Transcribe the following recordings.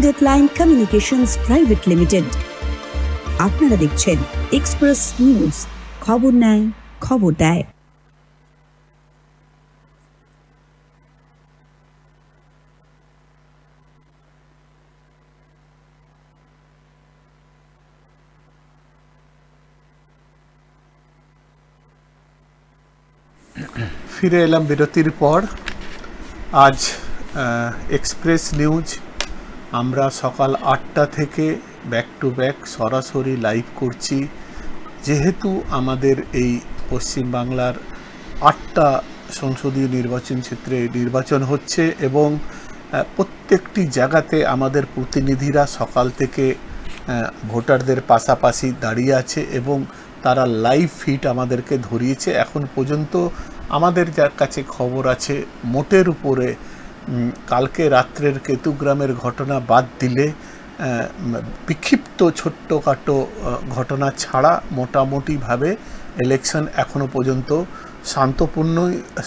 Bullet line communications private limited. আপনারা দেখছেন express news, খবর নেয়, খবর দেয়। ফিরে এলাম বিরতির পর। আজ এক্সপ্রেস নিউজ আমরা সকাল 8টা থেকে ব্যাক টু ব্যাক সরাসরি লাইভ করছি, যেহেতু আমাদের এই পশ্চিমবাংলার 8টা সংসদীয় নির্বাচন ক্ষেত্রে নির্বাচন হচ্ছে এবং প্রত্যেকটি জায়গাতে আমাদের প্রতিনিধিরা সকাল থেকে ভোটারদের পাশাপাশি দাঁড়িয়ে আছে এবং তারা লাইভ ফিড আমাদেরকে ধরিয়েছে। এখন পর্যন্ত আমাদের যার কাছে খবর আছে, মোটের উপরে কালকে রাত্রের কেতুগ্রামের ঘটনা বাদ দিলে বিক্ষিপ্ত ছোট্টখাটো ঘটনা ছাড়া মোটামুটিভাবে ইলেকশন এখনও পর্যন্ত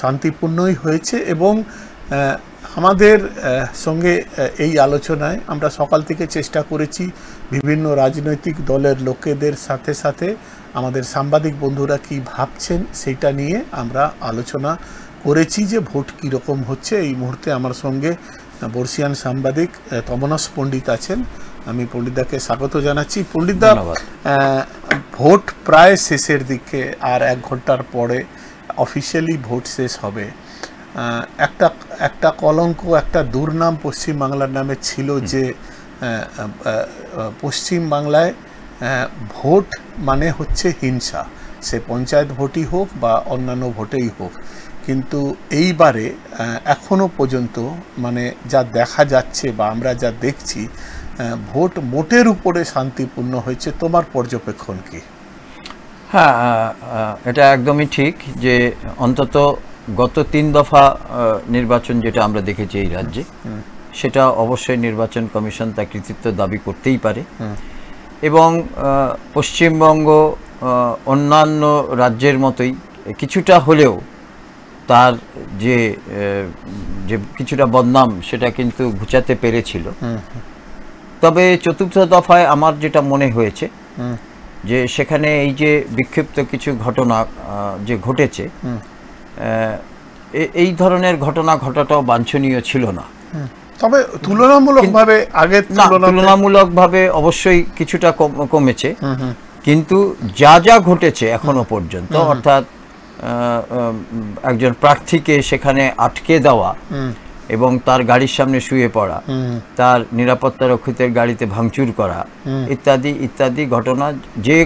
শান্তিপূর্ণই হয়েছে। এবং আমাদের সঙ্গে এই আলোচনায় আমরা সকাল থেকে চেষ্টা করেছি বিভিন্ন রাজনৈতিক দলের লোকেদের সাথে সাথে আমাদের সাংবাদিক বন্ধুরা কি ভাবছেন সেইটা নিয়ে আমরা আলোচনা করেছি যে ভোট কীরকম হচ্ছে। এই মুহূর্তে আমার সঙ্গে বর্ষিয়ান সাংবাদিক তমনস পণ্ডিত আছেন, আমি পণ্ডিতদাকে স্বাগত জানাচ্ছি। পণ্ডিতদা, ভোট প্রায় শেষের দিকে, আর 1 ঘন্টার পরে অফিসিয়ালি ভোট শেষ হবে। একটা কলঙ্ক, একটা দুর্নাম পশ্চিমবাংলার নামে ছিল যে পশ্চিমবাংলায় ভোট মানে হচ্ছে হিংসা, সে পঞ্চায়েত ভোটই হোক বা অন্যান্য ভোটেই হোক। কিন্তু এইবারে এখনো পর্যন্ত মানে যা দেখা যাচ্ছে বা আমরা যা দেখছি, ভোট মোটের উপরে শান্তিপূর্ণ হয়েছে। তোমার পর্যবেক্ষণ কি? হ্যাঁ, এটা একদমই ঠিক যে অন্তত গত 3 দফা নির্বাচন যেটা আমরা দেখেছি এই রাজ্যে, সেটা অবশ্যই নির্বাচন কমিশন তার কৃতিত্ব দাবি করতেই পারে। এবং পশ্চিমবঙ্গ অন্যান্য রাজ্যের মতোই কিছুটা হলেও তার যে কিছুটা বদনাম সেটা কিন্তু ঘুচাতে পেরেছিল। তবে 4র্থ দফায় আমার যেটা মনে হয়েছে যে সেখানে এই যে বিক্ষিপ্ত কিছু ঘটনা যে ঘটেছে, এই ধরনের ঘটনা ঘটাটাও বাঞ্ছনীয় ছিল না। তবে তুলনামূলকভাবে অবশ্যই কিছুটা কমেছে, কিন্তু যা ঘটেছে এখনো পর্যন্ত, অর্থাৎ একজন প্রার্থীকে সেখানে আটকে দেওয়া এবং তার গাড়ির সামনে শুয়ে পড়া, তার নিরাপত্তা রক্ষিতের গাড়িতে ভাঙচুর করা ইত্যাদি ইত্যাদি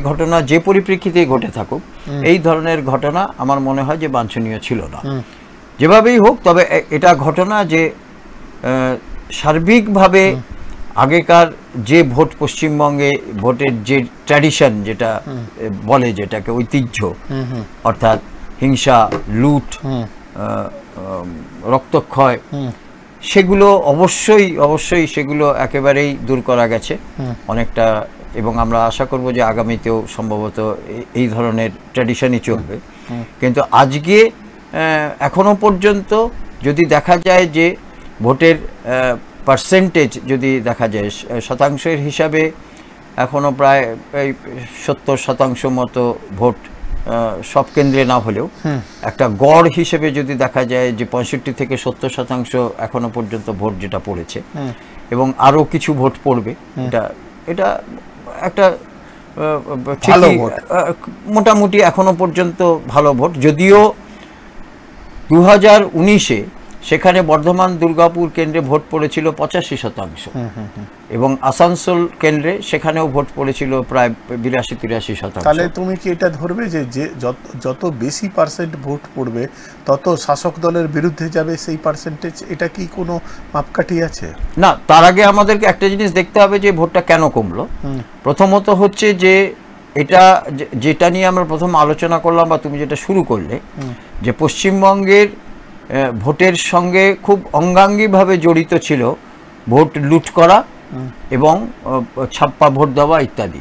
ঘটনা যে পরিপ্রেক্ষিতে ঘটে থাকুক, এই ধরনের ঘটনা আমার মনে হয় যে বাঞ্ছনীয় ছিল না যেভাবেই হোক। তবে এটা ঘটনা যে সার্বিকভাবে আগেকার যে ভোট, পশ্চিমবঙ্গে ভোটের যে ট্র্যাডিশন যেটা বলে, যেটাকে ঐতিহ্য, অর্থাৎ হিংসা, লুট, রক্তক্ষয়, সেগুলো অবশ্যই সেগুলো একেবারেই দূর করা গেছে অনেকটা। এবং আমরা আশা করব যে আগামীতেও সম্ভবত এই ধরনের ট্র্যাডিশনই চলবে। কিন্তু আজকে এখনো পর্যন্ত যদি দেখা যায় যে ভোটের পার্সেন্টেজ যদি দেখা যায় শতাংশের হিসাবে, এখনো প্রায় 70% মতো ভোট সব কেন্দ্রে না হলেও একটা গড় হিসেবে যদি দেখা যায় যে 65 থেকে 70% এখনো পর্যন্ত ভোট যেটা পড়েছে, এবং আরো কিছু ভোট পড়বে, এটা একটা মোটামুটি এখনো পর্যন্ত ভালো ভোট। যদিও 2019-এ সেখানে বর্ধমান দুর্গাপুর কেন্দ্রে ভোট পড়েছিল 85%, এবং আসানসোল কেন্দ্রে সেখানেও ভোট পড়েছিল প্রায় 82-83%। তাহলে তুমি কি এটা ধরবে যে যত বেশি পার্সেন্ট ভোট পড়বে তত শাসক দলের বিরুদ্ধে যাবে সেই পার্সেন্টেজ? এটা কি কোনো মাপকাঠি আছে? না, তার আগে আমাদেরকে একটা জিনিস দেখতে হবে যে ভোটটা কেন কমলো। প্রথমত হচ্ছে যে এটা যেটা নিয়ে আমরা প্রথম আলোচনা করলাম বা তুমি যেটা শুরু করলে, যে পশ্চিমবঙ্গের ভোটের সঙ্গে খুব অঙ্গাঙ্গিভাবে জড়িত ছিল ভোট লুট করা এবং ছাপ্পা ভোট দেওয়া ইত্যাদি।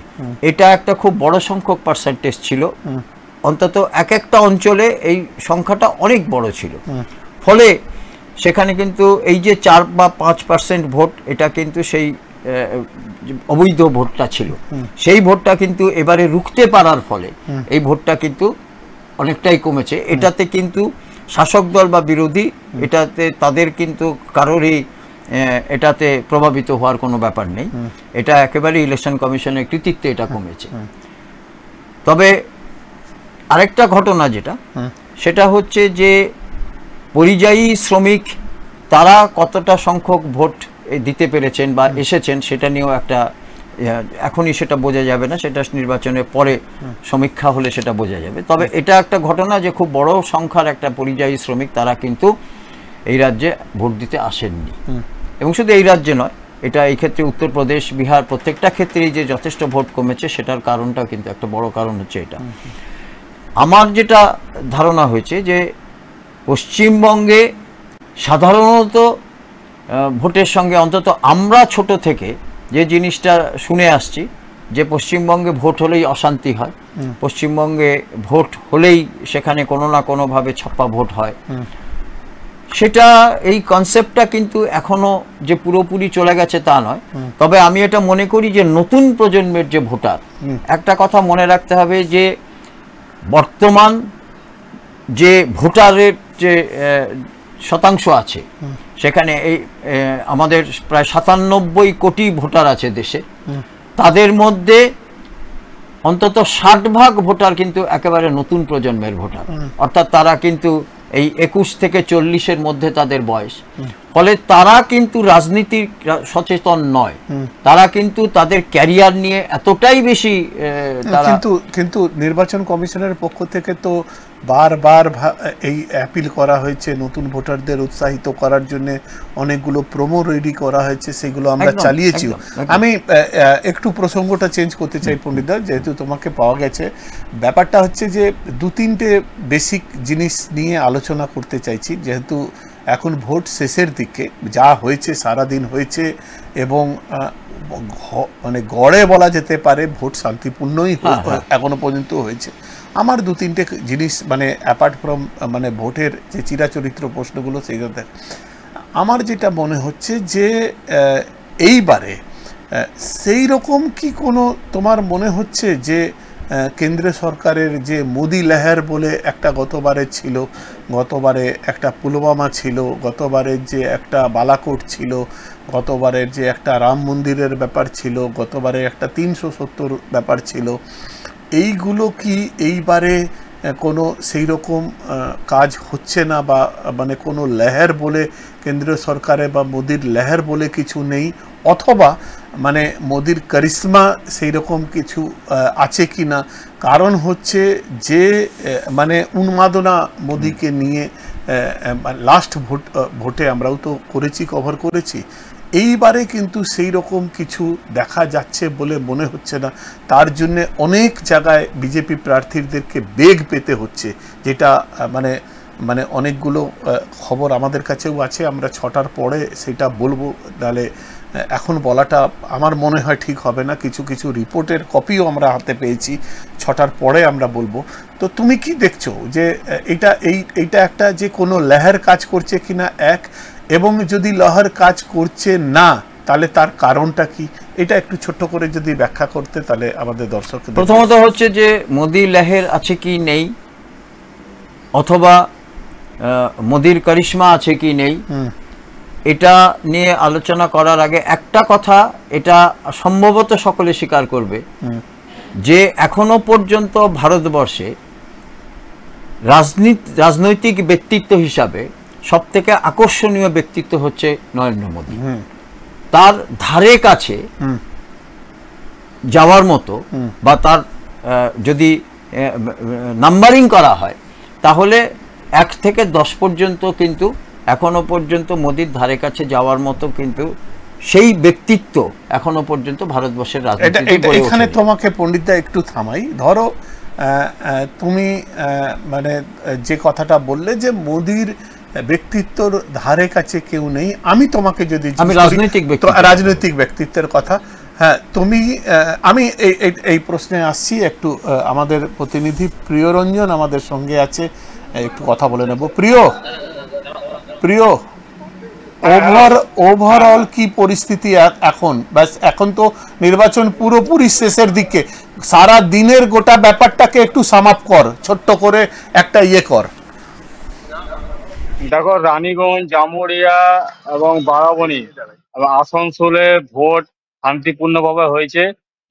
এটা একটা খুব বড় সংখ্যক পার্সেন্টেজ ছিল, অন্তত এক একটা অঞ্চলে এই সংখ্যাটা অনেক বড় ছিল। ফলে সেখানে কিন্তু এই যে 4 বা 5% ভোট, এটা কিন্তু সেই অবৈধ ভোটটা ছিল, সেই ভোটটা কিন্তু এবারে রুখতে পারার ফলে এই ভোটটা কিন্তু অনেকটাই কমেছে। এটাতে কিন্তু শাসক দল বা বিরোধী, এটাতে তাদের কিন্তু কারোরই এটাতে প্রভাবিত হওয়ার কোনো ব্যাপার নেই। এটা একেবারে ইলেকশন কমিশনের কৃতিত্বে এটা কমেছে। তবে আরেকটা ঘটনা যেটা, সেটা হচ্ছে যে পরিযায়ী শ্রমিক তারা কতটা সংখ্যক ভোট দিতে পেরেছেন বা এসেছেন, সেটা নিয়েও একটা এখনই সেটা বোঝা যাবে না, সেটা নির্বাচনের পরে সমীক্ষা হলে সেটা বোঝা যাবে। তবে এটা একটা ঘটনা যে খুব বড় সংখ্যার একটা পরিযায়ী শ্রমিক তারা কিন্তু এই রাজ্যে ভোট দিতে আসেননি। এবং শুধু এই রাজ্যে নয়, এটা এই ক্ষেত্রে উত্তরপ্রদেশ, বিহার, প্রত্যেকটা ক্ষেত্রেই যে যথেষ্ট ভোট কমেছে সেটার কারণটা কিন্তু একটা বড় কারণ হচ্ছে এটা। আমার যেটা ধারণা হয়েছে যে পশ্চিমবঙ্গে সাধারণত ভোটের সঙ্গে, অন্তত আমরা ছোট থেকে যে জিনিসটা শুনে আসছি, যে পশ্চিমবঙ্গে ভোট হলেই অশান্তি হয়, পশ্চিমবঙ্গে ভোট হলেই সেখানে কোনো না কোনোভাবে ছাপ্পা ভোট হয়, সেটা এই কনসেপ্টটা কিন্তু এখনো যে পুরোপুরি চলে গেছে তা নয়। তবে আমি এটা মনে করি যে নতুন প্রজন্মের যে ভোটার, একটা কথা মনে রাখতে হবে যে বর্তমান যে ভোটারের যে শতাংশ আছে, সেখানে এই আমাদের প্রায় 97 কোটি ভোটার আছে দেশে, তাদের মধ্যে অন্তত 60% ভোটার কিন্তু একেবারে নতুন প্রজন্মের ভোটার, অর্থাৎ তারা কিন্তু এই 21 থেকে 40-এর মধ্যে তাদের বয়স। ফলে তারা কিন্তু রাজনীতির সচেতন নয়, তারা কিন্তু তাদের ক্যারিয়ার নিয়ে এতটাই বেশি কিন্তু নির্বাচন কমিশনের পক্ষ থেকে তো বারবার এই অ্যাপিল করা হয়েছে, নতুন ভোটারদের উৎসাহিত করার জন্য অনেকগুলো প্রোমো রেডি করা হয়েছে, সেগুলো আমরা চালিয়েছি। আমি একটু প্রসঙ্গটা চেঞ্জ করতে চাই পণ্ডিতদা, যেহেতু তোমাকে পাওয়া গেছে। ব্যাপারটা হচ্ছে যে 2-3টে বেসিক জিনিস নিয়ে আলোচনা করতে চাইছি, যেহেতু এখন ভোট শেষের দিকে, যা হয়েছে সারাদিন হয়েছে এবং মানে গড়ে বলা যেতে পারে ভোট শান্তিপূর্ণই এখনো পর্যন্ত হয়েছে। আমার 2-3টে জিনিস, মানে অ্যাপার্ট ফ্রম মানে ভোটের যে চিরাচরিত্র প্রশ্নগুলো, সেইগুলো আমার যেটা মনে হচ্ছে যে এইবারে সেই রকম কি কোনো তোমার মনে হচ্ছে যে কেন্দ্রীয় সরকারের যে মোদি লেহার বলে একটা গতবারে ছিল, গতবারে একটা পুলওয়ামা ছিল, গতবারের যে একটা বালাকোট ছিল, গতবারের যে একটা রাম মন্দিরের ব্যাপার ছিল, গতবারে একটা 370 ব্যাপার ছিল, এইগুলো কি এইবারে কোনো সেই রকম কাজ হচ্ছে না, বা মানে কোনো লেহার বলে কেন্দ্রীয় সরকারে বা মোদির লেহার বলে কিছু নেই, অথবা মানে মোদির কারিশমা সেই রকম কিছু আছে কি না? কারণ হচ্ছে যে মানে উন্মাদনা মোদিকে নিয়ে লাস্ট ভোটে আমরাও তো করেছি, কভার করেছি, এইবারে কিন্তু সেই রকম কিছু দেখা যাচ্ছে বলে মনে হচ্ছে না। তার জন্য অনেক জায়গায় বিজেপি প্রার্থীদেরকে বেগ পেতে হচ্ছে, যেটা মানে মানে অনেকগুলো খবর আমাদের কাছেও আছে, আমরা 6টার পরে সেটা বলবো, তাহলে এখন বলাটা আমার মনে হয় ঠিক হবে না। কিছু কিছু রিপোর্টের কপিও আমরা হাতে পেয়েছি, 6টার পরে আমরা বলবো। তো তুমি কি দেখছো যে এইটা একটা যে কোনো লেহার কাজ করছে কিনা, এক, এবং যদি লহর কাজ করছে না তাহলে তার কারণটা কি, এটা একটু ছোট্ট করে যদি ব্যাখ্যা করতে তাহলে আমাদের দর্শক। প্রথমত হচ্ছে যে মোদি লেহের আছে কি নেই, অথবা মোদির কারিশমা আছে কি নেই, এটা নিয়ে আলোচনা করার আগে একটা কথা এটা সম্ভবত সকলে স্বীকার করবে যে এখনো পর্যন্ত ভারতবর্ষে রাজনৈতিক ব্যক্তিত্ব হিসাবে সবথেকে আকর্ষণীয় ব্যক্তিত্ব হচ্ছে নরেন্দ্র মোদী। তার ধারে কাছে যাওয়ার মতো বা তার যদি নাম্বারিং করা হয় তাহলে 1 থেকে 10 পর্যন্ত কিন্তু এখনো পর্যন্ত মোদির ধারে কাছে যাওয়ার মতো কিন্তু সেই ব্যক্তিত্ব এখনো পর্যন্ত ভারতবর্ষের রাজনীতিতে। এখানে তোমাকে পণ্ডিতদা একটু থামাই। ধরো তুমি মানে যে কথাটা বললে যে মোদির ব্যক্তিত্বর ধারে কাছে কেউ নেই, আমি তোমাকে যদি রাজনৈতিক ব্যক্তিত্বের কথা, হ্যাঁ তুমি, আমি এই প্রশ্নে আসছি একটু। আমাদের প্রতিনিধি প্রিয়রঞ্জন আমাদের সঙ্গে আছে, একটু কথা বলে নেব। প্রিয়, ওভারঅল কি পরিস্থিতি এখন? ব্যাস এখন তো নির্বাচন পুরোপুরি শেষের দিকে, সারা দিনের গোটা ব্যাপারটাকে একটু সাম আপ কর, ছোট্ট করে একটা ইয়ে কর। দেখো, রানীগঞ্জ, জামুরিয়া এবং বারাবণী এবং আসানসোলে ভোট শান্তিপূর্ণভাবে হয়েছে।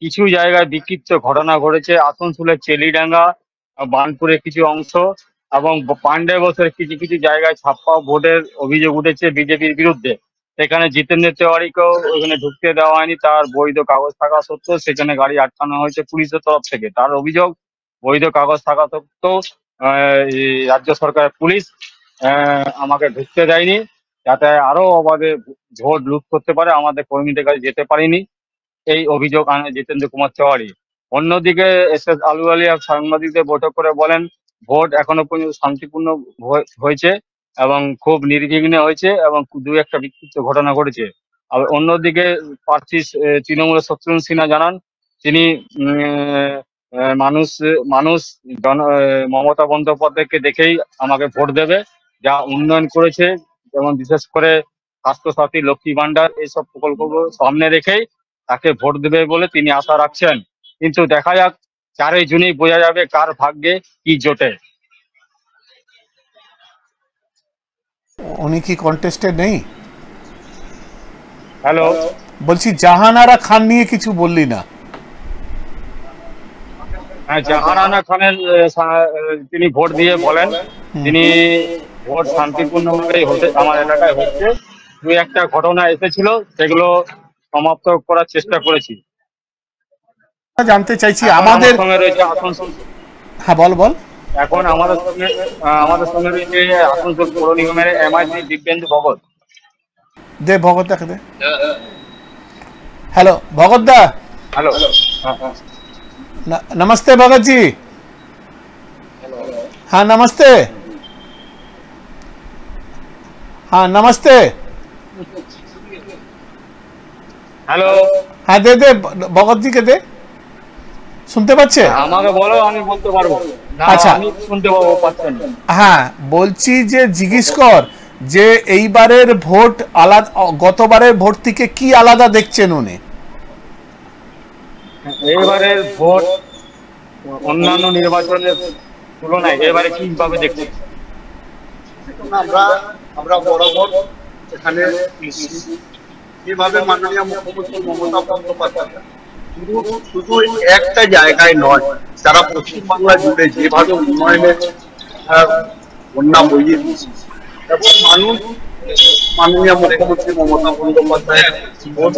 কিছু জায়গায় বিক্ষিপ্ত ঘটনা ঘটেছে। আসানসোলের চেলিডাঙ্গা, বার্নপুরের কিছু অংশ এবং পান্ডেবসের কিছু কিছু জায়গায় ছাপ্পা ভোটের অভিযোগ উঠেছে বিজেপির বিরুদ্ধে। সেখানে জিতেন্দ্র তেওয়ারিকেও ওখানে ঢুকতে দেওয়া হয়নি, তার বৈধ কাগজ থাকা সত্ত্বেও সেখানে গাড়ি আটকানো হয়েছে পুলিশের তরফ থেকে। তার অভিযোগ, বৈধ কাগজ থাকা সত্ত্বেও এই রাজ্য সরকারের পুলিশ আমাকে ঢুকতে দেয়নি, যাতে আরো অবাধে ভোট লুট করতে পারে, আমাদের কর্মীদের কাছে যেতে পারিনি, এই অভিযোগ আনে জিতেন্দ্র কুমার তেওয়ারি। অন্যদিকে SS আলুওয়ালিয়া সাংবাদিকদের বৈঠক করে বলেন ভোট এখনো পর্যন্ত শান্তিপূর্ণ হয়েছে এবং খুব নির্বিঘ্নে হয়েছে এবং দু একটা বিক্ষিপ্ত ঘটনা ঘটেছে। আর অন্যদিকে প্রার্থী তৃণমূলের শত্রুঘ্ন সিনহা জানান তিনি মানুষ মমতা বন্দ্যোপাধ্যায়কে দেখেই আমাকে ভোট দেবে, যা উন্নয়ন করেছে, যেমন বিশেষ করে স্বাস্থ্যসাথী, লক্ষ্মী ভান্ডার, এইসব প্রকল্পগুলো সামনে রেখেই তাকে ভোট দেবে বলে তিনি আশা রাখছেন। কিন্তু দেখা যাক 4ই জুনই বোঝা যাবে কার ভাগ্যে কি জোটে। উনি কি কন্টেস্টে নেই? হ্যালো, বলছি জাহানারা খান নিয়ে কিছু বললি না? হ্যাঁ, জাহানারা খানের তিনি ভোট দিয়ে বলেন তিনি ভোট শান্তিপূর্ণভাবেই হতে আমার এলাকায় হচ্ছে, দু একটা ঘটনা এসেছিল সেগুলো সমাপ্ত করার চেষ্টা করেছি। জানতে চাইছি আমাদের সঙ্গে রয়েছে আসানসোল। হ্যাঁ বল বল। এখন আমাদের সঙ্গে রয়েছে আসানসোল পৌর নিগমের MIC দিব্যেন্দু ভগত। দে ভগত দাকে দে। हेलो भगत दा। हेलो, नमस्ते भगत जी। हाँ नमस्ते। हाँ नमस्ते। हेलो। हाँ दे दे भगत जी के दे। শুনতে পাচ্ছে? আমাকে বলো, আমি বলতে পারবো না। আচ্ছা, আমি শুনতে পাবো, পাচ্ছেন? হ্যাঁ বলছি যে জিজ্ঞেস কর যে এইবারের ভোট আলাদা, গতবারের ভোট থেকে কি আলাদা দেখছেন উনি? এইবারের ভোট অন্যান্য নির্বাচনের তুলনায় এবারে কিভাবে দেখছেন? আমরা বরাবর এখানে যেভাবে মাননীয় মুখ্যমন্ত্রী মমতা বন্দ্যোপাধ্যায় শুধু একটা জায়গায় নয়, সারা পশ্চিমবাংলা জুড়ে যেভাবে উন্নয়নের বন্যা বইয়ে দিয়েছে এবং মানুষ মাননীয় মুখ্যমন্ত্রী মমতা বন্দ্যোপাধ্যায়ের ভোট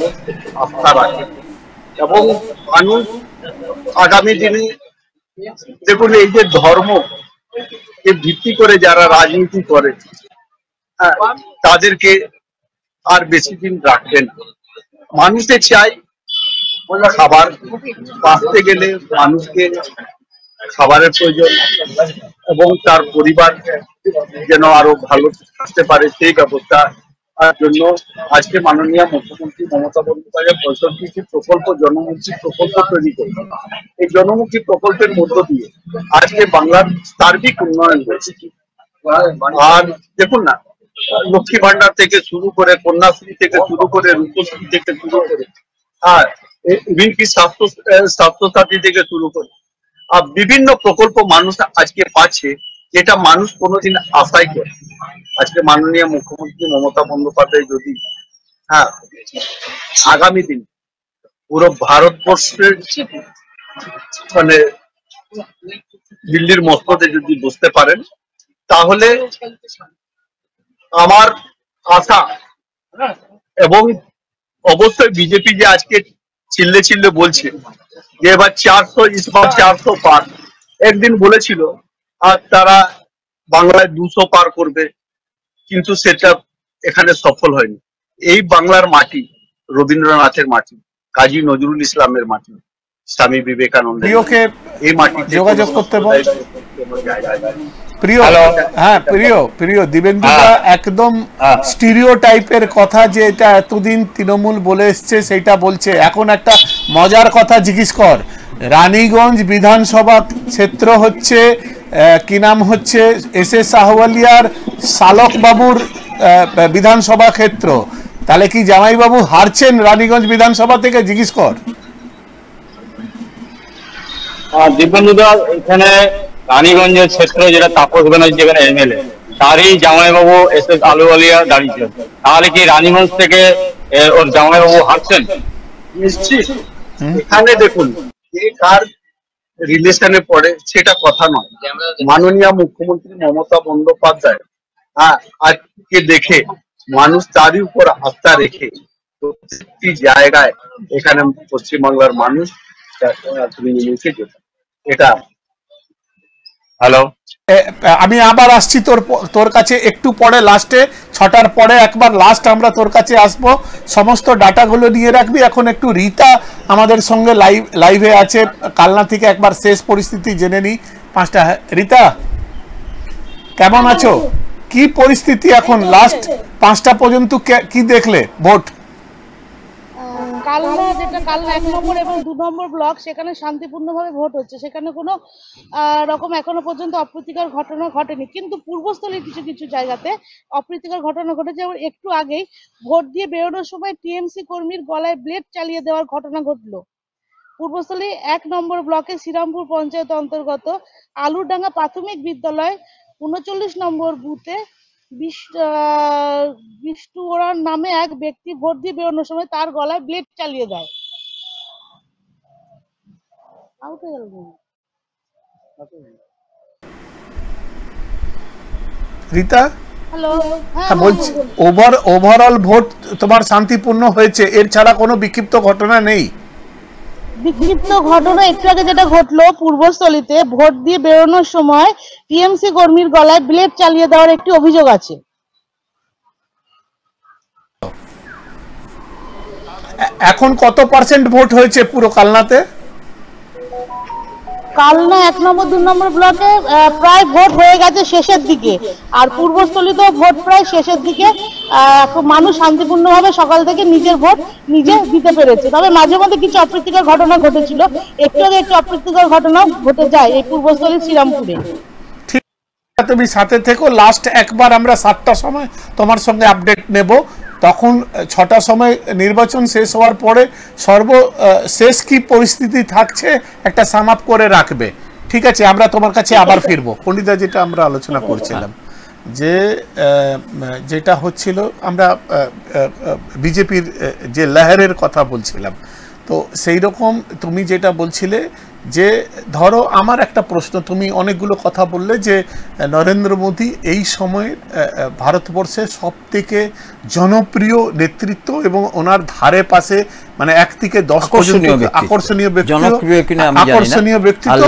আস্থা রাখে এবং মানুষ আগামী দিনে দেখুন এই যে ধর্ম ভিত্তি করে যারা রাজনীতি করে তাদেরকে আর বেশি দিন রাখবেন। মানুষে চাই খাবার, বাঁচতে গেলে মানুষকে খাবারের প্রয়োজন এবং তার পরিবার যেন আরো ভালো থাকতে পারে সেই ব্যবস্থা জন্য আজকে মাননীয় মুখ্যমন্ত্রী মমতা বন্দ্যোপাধ্যায় 65টি প্রকল্প, জনমুখী প্রকল্প তৈরি করবে। এই জনমুখী প্রকল্পের মধ্য দিয়ে আজকে বাংলার সার্বিক উন্নয়ন হয়েছে। আর দেখুন না, লক্ষ্মী ভান্ডার থেকে শুরু করে, কন্যাশ্রী থেকে শুরু করে, রূপশ্রী থেকে শুরু করে, আর এমনকি স্বাস্থ্যসাথী থেকে শুরু করে বিভিন্ন প্রকল্প মানুষ আজকে পাচ্ছে, যেটা মানুষ কোনোদিন আশাই করে। আজকে মাননীয় মুখ্যমন্ত্রী মমতা বন্দ্যোপাধ্যায় যদি আগামী দিন পুরো ভারতবর্ষের মানে দিল্লির মসনদে যদি বুঝতে পারেন, তাহলে আমার আশা, এবং অবশ্যই বিজেপি যে আজকে চিল্লে চিল্লে বলছে যে এবার 400, ইসবার 400 পার, একদিন বলেছিল আর তারা বাংলায় 200 পার করবে, কিন্তু সেটা এখানে সফল হয়নি। এই বাংলার মাটি রবীন্দ্রনাথের মাটি, কাজী নজরুল ইসলামের মাটি, স্বামী বিবেকানন্দের, এই মাটি যোগাযোগ করতে বল। প্রিয়, হ্যাঁ প্রিয় দিবেন্দুদা একদম স্টিরিও টাইপের কথা, যে এটা এতদিন তৃণমূল বলে এসছে সেটা বলছে। এখন একটা মজার কথা জিজ্ঞেস কর, রানীগঞ্জ বিধানসভা ক্ষেত্র হচ্ছে কি নাম হচ্ছে SS আহওয়ালিয়ার শালক বাবুর বিধানসভা ক্ষেত্র, তাহলে কি জামাইবাবু হারছেন রানীগঞ্জ বিধানসভা থেকে? জিজ্ঞেস কর। দিব্যেন্দুদা, এখানে রানীগঞ্জের ক্ষেত্র যেটা তাপস ব্যানার্জি যেখানে এমএলএ, তারই জামাইবাবু এসএস আলুওয়ালিয়া দাঁড়িয়েছেন, তাহলে কি রানীগঞ্জ থেকে ওর জামাইবাবু হারছেন? নিশ্চিত। এখানে দেখুন কে কার রিলেশনে পড়ে সেটা কথা নয়। মাননীয় মুখ্যমন্ত্রী মমতা বন্দ্যোপাধ্যায় আজকে দেখে মানুষ তারই উপর আস্থা রেখে প্রত্যেকটি জায়গায় এখানে পশ্চিমবাংলার মানুষ এটা। হ্যালো, আমি আবার আসছি তোর কাছে একটু পরে, লাস্টে 6টার পরে একবার লাস্ট আমরা তোর কাছে আসবো। সমস্ত ডাটাগুলো নিয়ে রাখবি। এখন একটু রীতা আমাদের সঙ্গে লাইভে আছে কালনা থেকে, একবার শেষ পরিস্থিতি জেনে নি 5টা। রীতা, কেমন আছো? কি পরিস্থিতি এখন লাস্ট 5টা পর্যন্ত কি দেখলে ভোট? কালনা, যেটা কালনা 1 নম্বর এবং 2 নম্বর ব্লক, সেখানে শান্তিপূর্ণভাবে ভোট হচ্ছে। সেখানে কোনো রকম এখনো পর্যন্ত অপ্রীতিকর ঘটনা ঘটেনি, কিন্তু পূর্বস্থলীর কিছু কিছু জায়গাতে অপ্রীতিকর ঘটনা ঘটেছে। যেমন একটু আগেই ভোট দিয়ে বেরোনোর সময় টিএমসি কর্মীর গলায় ব্লেড চালিয়ে দেওয়ার ঘটনা ঘটলো পূর্বস্থলী 1 নম্বর ব্লকে শ্রীরামপুর পঞ্চায়েত অন্তর্গত আলুরডাঙ্গা প্রাথমিক বিদ্যালয় 39 নম্বর বুথে বিষ্টু ওরান নামে এক ব্যক্তি ভোট দিয়ে বেরোনোর সময় তার গলায় ব্লেড চালিয়ে দেয়। রীতা, হ্যালো, হ্যাঁ বলছি, ওভারঅল ভোট তোমার শান্তিপূর্ণ হয়েছে, এর ছাড়া কোনো বিক্ষিপ্ত ঘটনা নেই? বিক্ষিপ্ত ঘটনা একটু আগে যেটা ঘটলো পূর্বস্থলীতে, ভোট দিয়ে বেরোনোর সময় টিএমসি কর্মীর গলায় ব্লেড চালিয়ে দেওয়ার একটি অভিযোগ আছে। এখন কত পার্সেন্ট ভোট হয়েছে পুরো কালনাতে? কালনা 1 নম্বর 2 নম্বর ব্লকে প্রায় ভোট হয়ে গেছে শেষের দিকে, আর পূর্বস্থলীতেও ভোট প্রায় শেষের দিকে। মানুষ শান্তিপূর্ণভাবে সকাল থেকে নিজের ভোট নিজে দিতে পেরেছে। তবে মাঝে মধ্যে কিছু অপ্রীতিকর ঘটনা ঘটেছিল। একটু আগে একটু অপ্রীতিকর ঘটনা ঘটে যায় এই পূর্বস্থলী শ্রীরামপুরে। তুমি সাথে থেকো, লাস্ট একবার আমরা 7টার সময় তোমার সঙ্গে আপডেট নেব। তখন 6টার সময় নির্বাচন শেষ হওয়ার পরে সর্বশেষ কি পরিস্থিতি থাকছে একটা সাম আপ করে রাখবে, ঠিক আছে? আমরা তোমার কাছে আবার ফিরবো। পণ্ডিতা, যেটা আমরা আলোচনা করছিলাম যে যেটা হচ্ছিল, আমরা বিজেপির যে লহরের কথা বলছিলাম, তো সেই রকম তুমি যেটা বলছিলে যে ধরো আমার একটা প্রশ্ন, তুমি অনেকগুলো কথা বললে যে নরেন্দ্র মোদী এই সময়ে ভারতবর্ষের সব থেকে জনপ্রিয় নেতৃত্ব এবং ওনার ধারে পাশে মানে 1 থেকে 10 পর্যন্ত আকর্ষণীয় ব্যক্তিত্ব।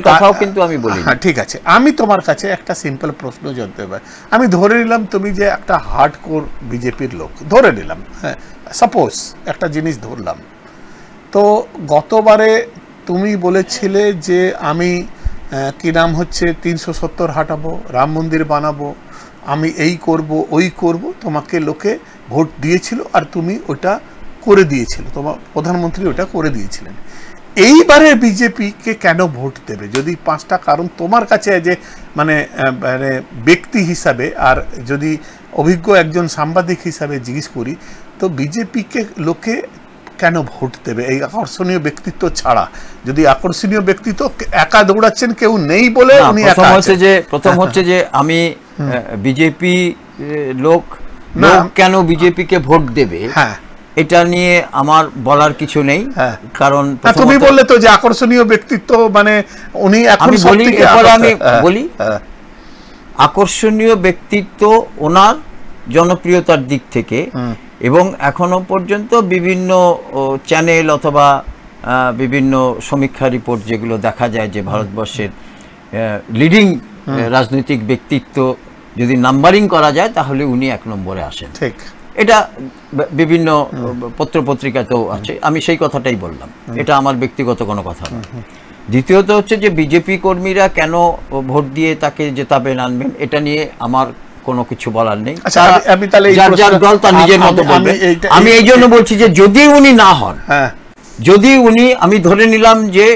কথাও কিন্তু আমি বলি। হ্যাঁ, ঠিক আছে। আমি তোমার কাছে একটা সিম্পল প্রশ্ন জানতে পারি। আমি ধরে নিলাম তুমি যে একটা হার্ডকোর বিজেপির লোক, ধরে নিলাম, হ্যাঁ, সাপোজ একটা জিনিস ধরলাম। তো গতবারে তুমি বলেছিলে যে আমি কি নাম হচ্ছে 370 হাঁটাবো, রাম মন্দির বানাবো, আমি এই করব ওই করব, তোমাকে লোকে ভোট দিয়েছিল আর তুমি ওটা করে দিয়েছিল, তোমার প্রধানমন্ত্রী ওটা করে দিয়েছিলেন। এইবারে বিজেপিকে কেন ভোট দেবে? যদি 5টা কারণ তোমার কাছে যে মানে ব্যক্তি হিসাবে, আর যদি অভিজ্ঞ একজন সাংবাদিক হিসাবে জিজ্ঞেস করি, তো বিজেপিকে লোকে কেন ভোট দেবে এই আকর্ষণীয় ব্যক্তিত্ব ছাড়া? যদি আকর্ষণীয় ব্যক্তিত্ব একা দৌড়াচ্ছেন, কেউ নেই বলে উনি একা আছেন। প্রথম হচ্ছে যে আমি বিজেপি লোক কেন বিজেপিকে ভোট দেবে, হ্যাঁ, এটা নিয়ে আমার বলার কিছু নেই। কারণ তুমি বললে তো যে আকর্ষণীয় ব্যক্তিত্ব, মানে উনি এখন আমি বলি আকর্ষণীয় ব্যক্তিত্ব ওনার জনপ্রিয়তার দিক থেকে, এবং এখনো পর্যন্ত বিভিন্ন চ্যানেল অথবা বিভিন্ন সমীক্ষা রিপোর্ট যেগুলো দেখা যায় যে ভারতবর্ষের লিডিং রাজনৈতিক ব্যক্তিত্ব যদি নাম্বারিং করা যায় তাহলে উনি 1 নম্বরে আসেন। ঠিক, এটা বিভিন্ন পত্রপত্রিকাতেও আছে, আমি সেই কথাটাই বললাম, এটা আমার ব্যক্তিগত কোনো কথা নয়। দ্বিতীয়ত হচ্ছে যে বিজেপি কর্মীরা কেন ভোট দিয়ে তাকে জেতাবেন আনবেন, এটা নিয়ে আমার কোনো কিছু বলার নেই। আমি এই জন্য বলছি যে যদি উনি না হন, যদি উনি, আমি ধরে নিলাম যে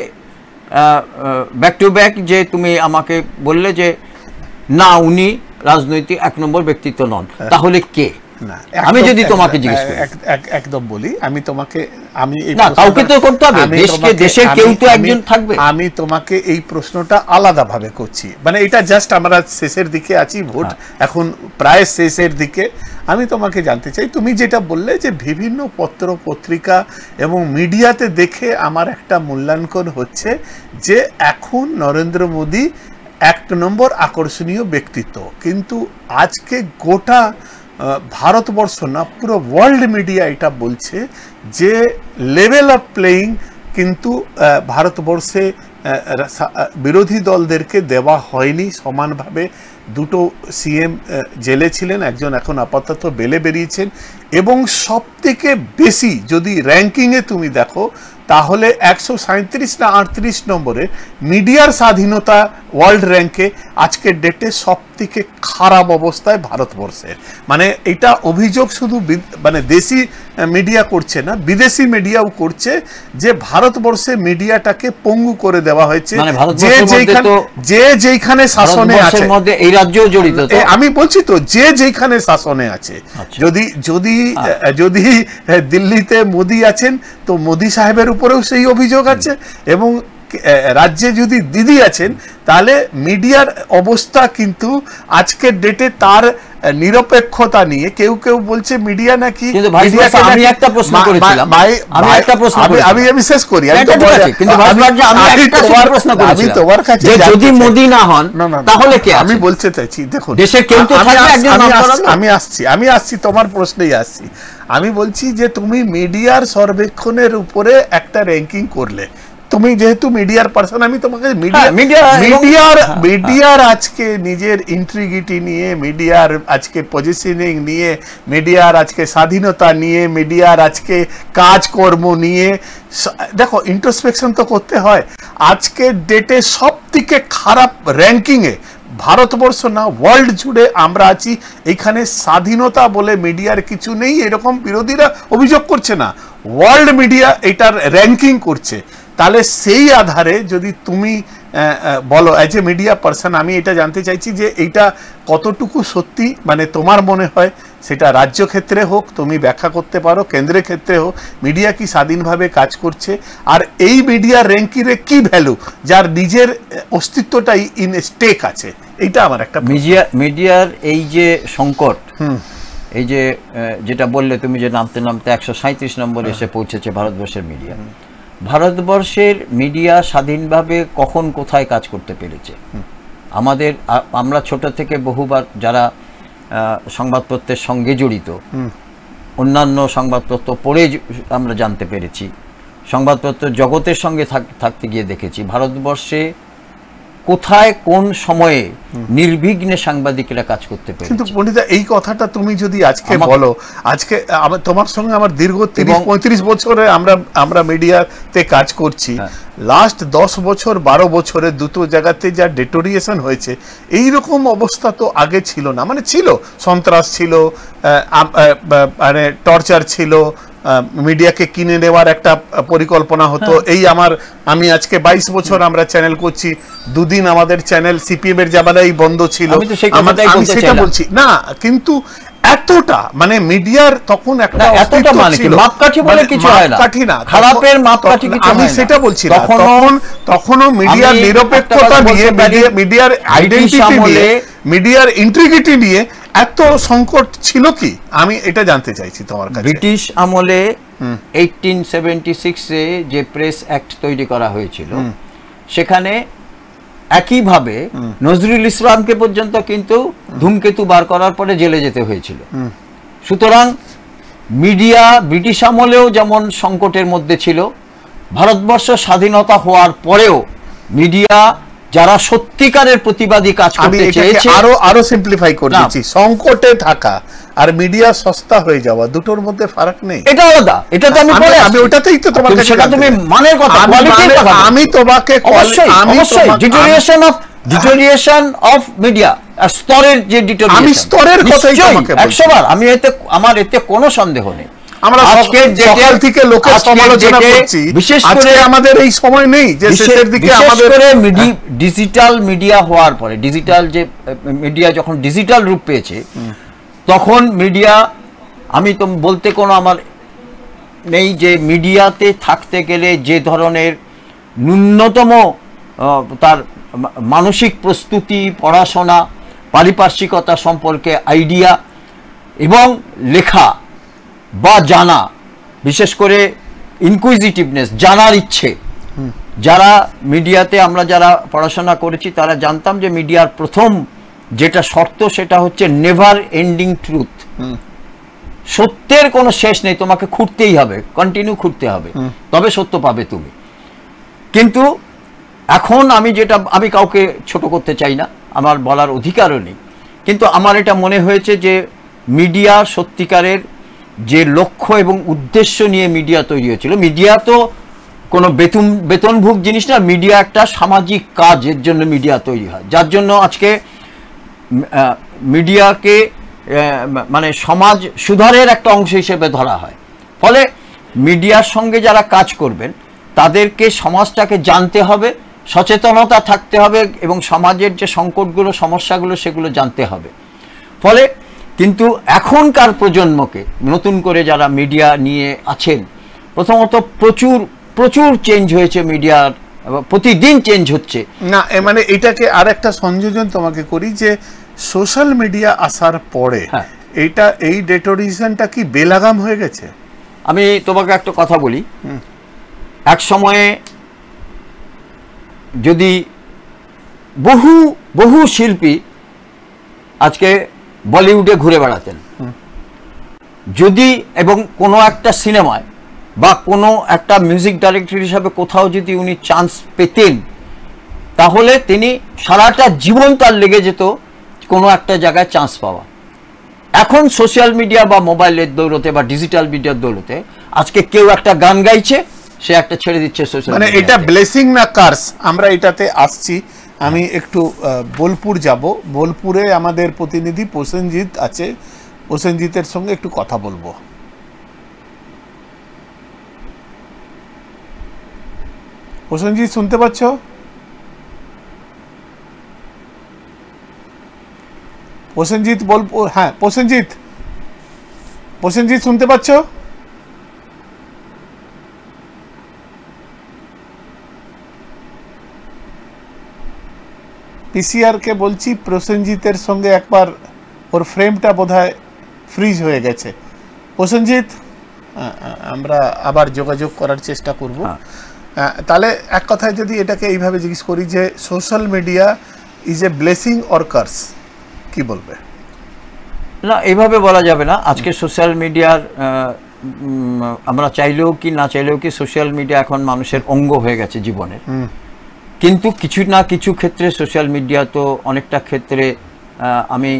ব্যাক টু ব্যাক যে তুমি আমাকে বললে যে না উনি রাজনৈতিক 1 নম্বর ব্যক্তিত্ব নন, তাহলে কে? আমি যদি তোমাকে জিজ্ঞেস করি, একদম বলি, আমি তোমাকে কাউকে তো করতে হবে, দেশের কেউ তো একজন থাকবে। আমি তোমাকে এই প্রশ্নটা আলাদা ভাবে করছি, মানে এটা জাস্ট আমরা শেষের দিকে আছি, ভোট এখন প্রায় শেষের দিকে। আমি তোমাকে জানতে চাই, তুমি যেটা বললে যে বিভিন্ন পত্র পত্রিকা এবং মিডিয়াতে দেখে আমার একটা মূল্যাঙ্কন হচ্ছে যে এখন নরেন্দ্র মোদী 1 নম্বর আকর্ষণীয় ব্যক্তিত্ব, কিন্তু আজকে গোটা ভারতবর্ষ না পুরো ওয়ার্ল্ড মিডিয়া এটা বলছে যে লেভেল অফ প্লেয়িং কিন্তু ভারতবর্ষে বিরোধী দলদেরকে দেওয়া হয়নি সমানভাবে। দুটো সিএম জেলে ছিলেন, একজন এখন আপাতত বেলে বেরিয়েছেন, এবং সবথেকে বেশি যদি র্যাঙ্কিংয়ে তুমি দেখো তাহলে 137 না 38 নম্বরে মিডিয়ার স্বাধীনতা ওয়ার্ল্ড র্যাঙ্কে আজকের ডেটে সবথেকে খারাপ অবস্থায় ভারতবর্ষের। মানে এটা অভিযোগ শুধু মানে দেশি মিডিয়া করছে না, বিদেশি মিডিয়াও করছে যে ভারতবর্ষে মিডিয়াটাকে পঙ্গু করে দেওয়া হয়েছে। যে যেখানে শাসনে আছে, এই রাজ্যও জড়িত, আমি বলছি তো, যে যেখানে শাসনে আছে, যদি যদি যদি দিল্লিতে মোদি আছেন তো মোদি সাহেবের উপরেও সেই অভিযোগ আছে, এবং রাজ্যে যদি দিদি আছেন তাহলে মিডিয়ার অবস্থা কিন্তু আজকের ডেটে তার নিরপেক্ষতা নিয়ে কেউ কেউ বলছে মিডিয়া নাকি। আমি একটা প্রশ্ন করেছিলাম, আমি শেষ করি, আমি তোমার কাছে যদি মোদি না হন তাহলে কে? আমি বলতে চাইছি, দেখুন দেশের কেউ তো থাকবে একজন। আমি আসছি তোমার প্রশ্নেই আসছি। আমি বলছি যে তুমি মিডিয়ার সর্বেক্ষণের উপরে একটা র্যাঙ্কিং করলে, তুমি যেহেতু মিডিয়ার পার্সন, আমি তোমাকে মিডিয়ার আজকে নিজের ইন্ট্রিগিটি নিয়ে, মিডিয়ার আজকে পজিশনিং নিয়ে, মিডিয়ার আজকে স্বাধীনতা নিয়ে, মিডিয়ার আজকে কাজকর্ম নিয়ে, দেখো ইন্ট্রোস্পেকশন তো করতে হয়। আজকে ডেটে সব থেকে খারাপ র্যাঙ্কিংয়ে ভারতবর্ষ না ওয়ার্ল্ড জুড়ে আমরা আছি। এখানে স্বাধীনতা বলে মিডিয়ার কিছু নেই, এরকম বিরোধীরা অভিযোগ করছে না, ওয়ার্ল্ড মিডিয়া এটার র্যাঙ্কিং করছে। তাহলে সেই আধারে যদি তুমি বলো অ্যাজ এ মিডিয়া পার্সন, আমি এটা জানতে চাইছি যে এইটা কতটুকু সত্যি, মানে তোমার মনে হয় সেটা রাজ্য ক্ষেত্রে হোক তুমি ব্যাখ্যা করতে পারো, কেন্দ্রের ক্ষেত্রে হোক, মিডিয়া কি স্বাধীনভাবে কাজ করছে, আর এই মিডিয়ার র্যাঙ্কিংয়ে কি ভ্যালু যার নিজের অস্তিত্বটাই ইন স্টেক আছে, এইটা আমার একটা মিডিয়ার এই যে সংকট, এই যে যেটা বললে তুমি যে নামতে নামতে 137 নম্বরে এসে পৌঁছেছে ভারতবর্ষের মিডিয়া। ভারতবর্ষের মিডিয়া স্বাধীনভাবে কখন কোথায় কাজ করতে পেরেছে? আমরা ছোট থেকে বহুবার যারা সংবাদপত্রের সঙ্গে জড়িত, অন্যান্য সংবাদপত্র পড়ে আমরা জানতে পেরেছি, সংবাদপত্র জগতের সঙ্গে থাকতে গিয়ে দেখেছি ভারতবর্ষে কোথায় কোন সময়ে নির্বিঘ্নে সাংবাদিকরা কাজ করতে পারে। কিন্তু পণ্ডিতা, এই কথাটা তুমি যদি আজকে বলো, আজকে তোমার সঙ্গে আমার দীর্ঘ 30-35 বছরে আমরা মিডিয়াতে কাজ করছি, লাস্ট 10 বছর 12 বছরে দুটো জায়গাতে যা ডেটোরিয়েশন হয়েছে, এই রকম অবস্থা তো আগে ছিল না। মানে ছিল, সন্ত্রাস ছিল, মানে টর্চার ছিল, মিডিয়াকে কিনে নেওয়ার একটা পরিকল্পনা হতো। এই আমি আজকে 22 বছর আমরা চ্যানেল করছি, দুদিন আমাদের চ্যানেল সিপিএম এর জামানায় বন্ধ ছিল, আমি সেটা বলছি না। কিন্তু এতটা মানে মিডিয়ার তখন একটা এতটা মানে কি মাপকাঠি বলে কিছু হয় না, মাপকাঠি না, খারাপের মাপকাঠি কিছু হয় না, আমি সেটা বলছি না। তখনও মিডিয়ার নিরপেক্ষতা নিয়ে, মিডিয়ার আইডেন্টিটি নিয়ে, মিডিয়ার ইন্টিগ্রিটি নিয়ে এত সংকট ছিল কি? আমি এটা জানতে চাইছি তোমার কাছে। ব্রিটিশ আমলে 1876-এ যে প্রেস অ্যাক্ট তৈরি করা হয়েছিল, সেখানে একইভাবে নজরুল ইসলামকে পর্যন্ত কিন্তু ধূমকেতু বার করার পরে জেলে যেতে হয়েছিল। সুতরাং মিডিয়া ব্রিটিশ আমলেও যেমন সংকটের মধ্যে ছিল, ভারতবর্ষ স্বাধীনতা হওয়ার পরেও মিডিয়া যারা সত্যিকারের প্রতিবাদী কাজ করতে চেয়েছে, আরো সিম্পলিফাই করে দিচ্ছি, সংকটে থাকা আর মিডিয়া সস্তা হয়ে যাওয়া দুটোর মধ্যে ফারাক নেই। এটা আলাদা, এটা তো আমি ওটাতেই তো তোমার কাছে, সেটা তুমি মানের কথা, কোয়ালিটির কথা। আমি তোমাকে ডিটোরিয়েশন অফ মিডিয়া স্তরের যে ডিটোরিয়েশন, আমি স্তরের কথাই তোমাকে বলছি। 100 বার, আমার এতে কোনো সন্দেহ নেই। আমরা সকাল থেকে লোকের সমালোচনা করছি, বিশেষ করে আমাদের এই সময় নেই যে শেষের দিকে আমাদের ডিজিটাল মিডিয়া হওয়ার পরে, ডিজিটাল যে মিডিয়া যখন ডিজিটাল রূপ পেয়েছে, তখন মিডিয়া, আমি তো বলতে কোনো আমার নেই যে মিডিয়াতে থাকতে গেলে যে ধরনের ন্যূনতম তার মানসিক প্রস্তুতি, পড়াশোনা, পারিপার্শ্বিকতা সম্পর্কে আইডিয়া এবং লেখা বা জানা, বিশেষ করে ইনকুইজিটিভনেস, জানার ইচ্ছে, যারা মিডিয়াতে আমরা যারা পড়াশোনা করেছি তারা জানতাম যে মিডিয়ার প্রথম যেটা শর্ত সেটা হচ্ছে নেভার এন্ডিং ট্রুথ। সত্যের কোনো শেষ নেই, তোমাকে খুঁড়তেই হবে, কন্টিনিউ খুঁড়তে হবে, তবে সত্য পাবে তুমি। কিন্তু এখন আমি কাউকে ছোট করতে চাই না, আমার বলার অধিকারও নেই, কিন্তু আমার এটা মনে হয়েছে যে মিডিয়া সত্যিকারের যে লক্ষ্য এবং উদ্দেশ্য নিয়ে মিডিয়া তৈরি হয়েছিল, মিডিয়া তো কোনো বেতনভোগ জিনিস না, মিডিয়া একটা সামাজিক কাজের জন্য মিডিয়া তৈরি হয়, যার জন্য আজকে মিডিয়াকে মানে সমাজ সুধারের একটা অংশ হিসেবে ধরা হয়। ফলে মিডিয়ার সঙ্গে যারা কাজ করবেন তাদেরকে সমাজটাকে জানতে হবে, সচেতনতা থাকতে হবে এবং সমাজের যে সংকটগুলো, সমস্যাগুলো সেগুলো জানতে হবে। ফলে কিন্তু এখনকার প্রজন্মকে নতুন করে যারা মিডিয়া নিয়ে আছেন, প্রথমত প্রচুর চেঞ্জ হয়েছে, মিডিয়ার প্রতিদিন চেঞ্জ হচ্ছে না। মানে এটাকে আর একটা সংযোজন তোমাকে করি যে সোশ্যাল মিডিয়া আসার পরে এই ডেটোরিজনটা কি বেলাগাম হয়ে গেছে? আমি তোমাকে একটা কথা বলি, এক সময়ে যদি বহু শিল্পী আজকে বলিউডে ঘুরে বেড়াতেন, যদি এবং কোনো একটা সিনেমায় বা কোনো একটা মিউজিক ডাইরেক্টর হিসাবে কোথাও যদি উনি চান্স পেতেন, তাহলে তিনি সারাটা জীবন তার লেগে যেত কোনো একটা জায়গায় চান্স পাওয়া। এখন সোশ্যাল মিডিয়া বা মোবাইলের দৌলতে বা ডিজিটাল মিডিয়ার দৌলতে আজকে কেউ একটা গান গাইছে, সে একটা ছেড়ে দিচ্ছে সোশ্যাল মিডিয়া। মানে এটা ব্লেসিং না কার্স, আমরা এটাতে আসছি। আমি একটু বোলপুর যাব, বোলপুরে আমাদের প্রতিনিধি প্রসেনজিৎ আছে, প্রসেনজিতের সঙ্গে একটু কথা বলবো। প্রসেনজিৎ শুনতে পাচ্ছ? প্রসেনজিৎ বোলপুর, হ্যাঁ প্রসেনজিৎ শুনতে পাচ্ছ? পিসিআর কে বলছি প্রসেনজিতের সঙ্গে একবার, ওর ফ্রেমটা বোধহয় ফ্রিজ হয়ে গেছে। প্রসেনজিৎ, আমরা আবার যোগাযোগ করার চেষ্টা করব। তাহলে এক কথায় যদি এটাকে এইভাবে জিজ্ঞেস করি যে social media is a blessing or curse, কি বলবে? না, এইভাবে বলা যাবে না। আজকে সোশ্যাল মিডিয়ার আমরা চাইলেও কি না চাইলেও কি সোশ্যাল মিডিয়া এখন মানুষের অঙ্গ হয়ে গেছে জীবনের। কিন্তু কিছু না কিছু ক্ষেত্রে সোশ্যাল মিডিয়া তো অনেকটা ক্ষেত্রে আমি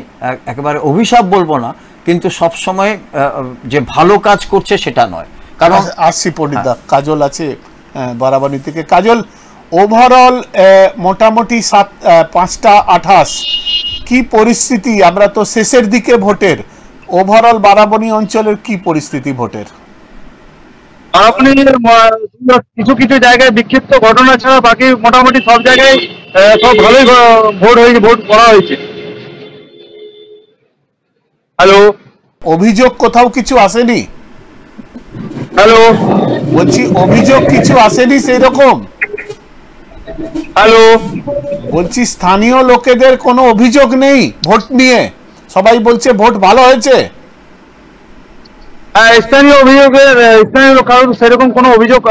একেবারে অভিশাপ বলবো না, কিন্তু সব সময় যে ভালো কাজ করছে সেটা নয়। কারণ আসছি পণ্ডিতদা, কাজল আছে বারাবানি থেকে। কাজল, ওভারঅল মোটামুটি 5টা 28 কি পরিস্থিতি? আমরা তো শেষের দিকে ভোটের, ওভারঅল বারাবণী অঞ্চলের কি পরিস্থিতি ভোটের? কিছু কিছু জায়গায় বিক্ষিপ্ত ঘটনা ছাড়া বাকি মোটামুটি সব জায়গায় সব ভালোই ভোট করা হয়েছে। হ্যালো, অভিযোগ কোথাও কিছু আসেনি? হ্যালো, বলছি অভিযোগ কিছু আসেনি সেই রকম? হ্যালো, বলছি স্থানীয় লোকেদের কোনো অভিযোগ নেই ভোট নিয়ে? সবাই বলছে ভোট ভালো হয়েছে। স্থানীয় কারোর সেরকম কোনো অভিযোগ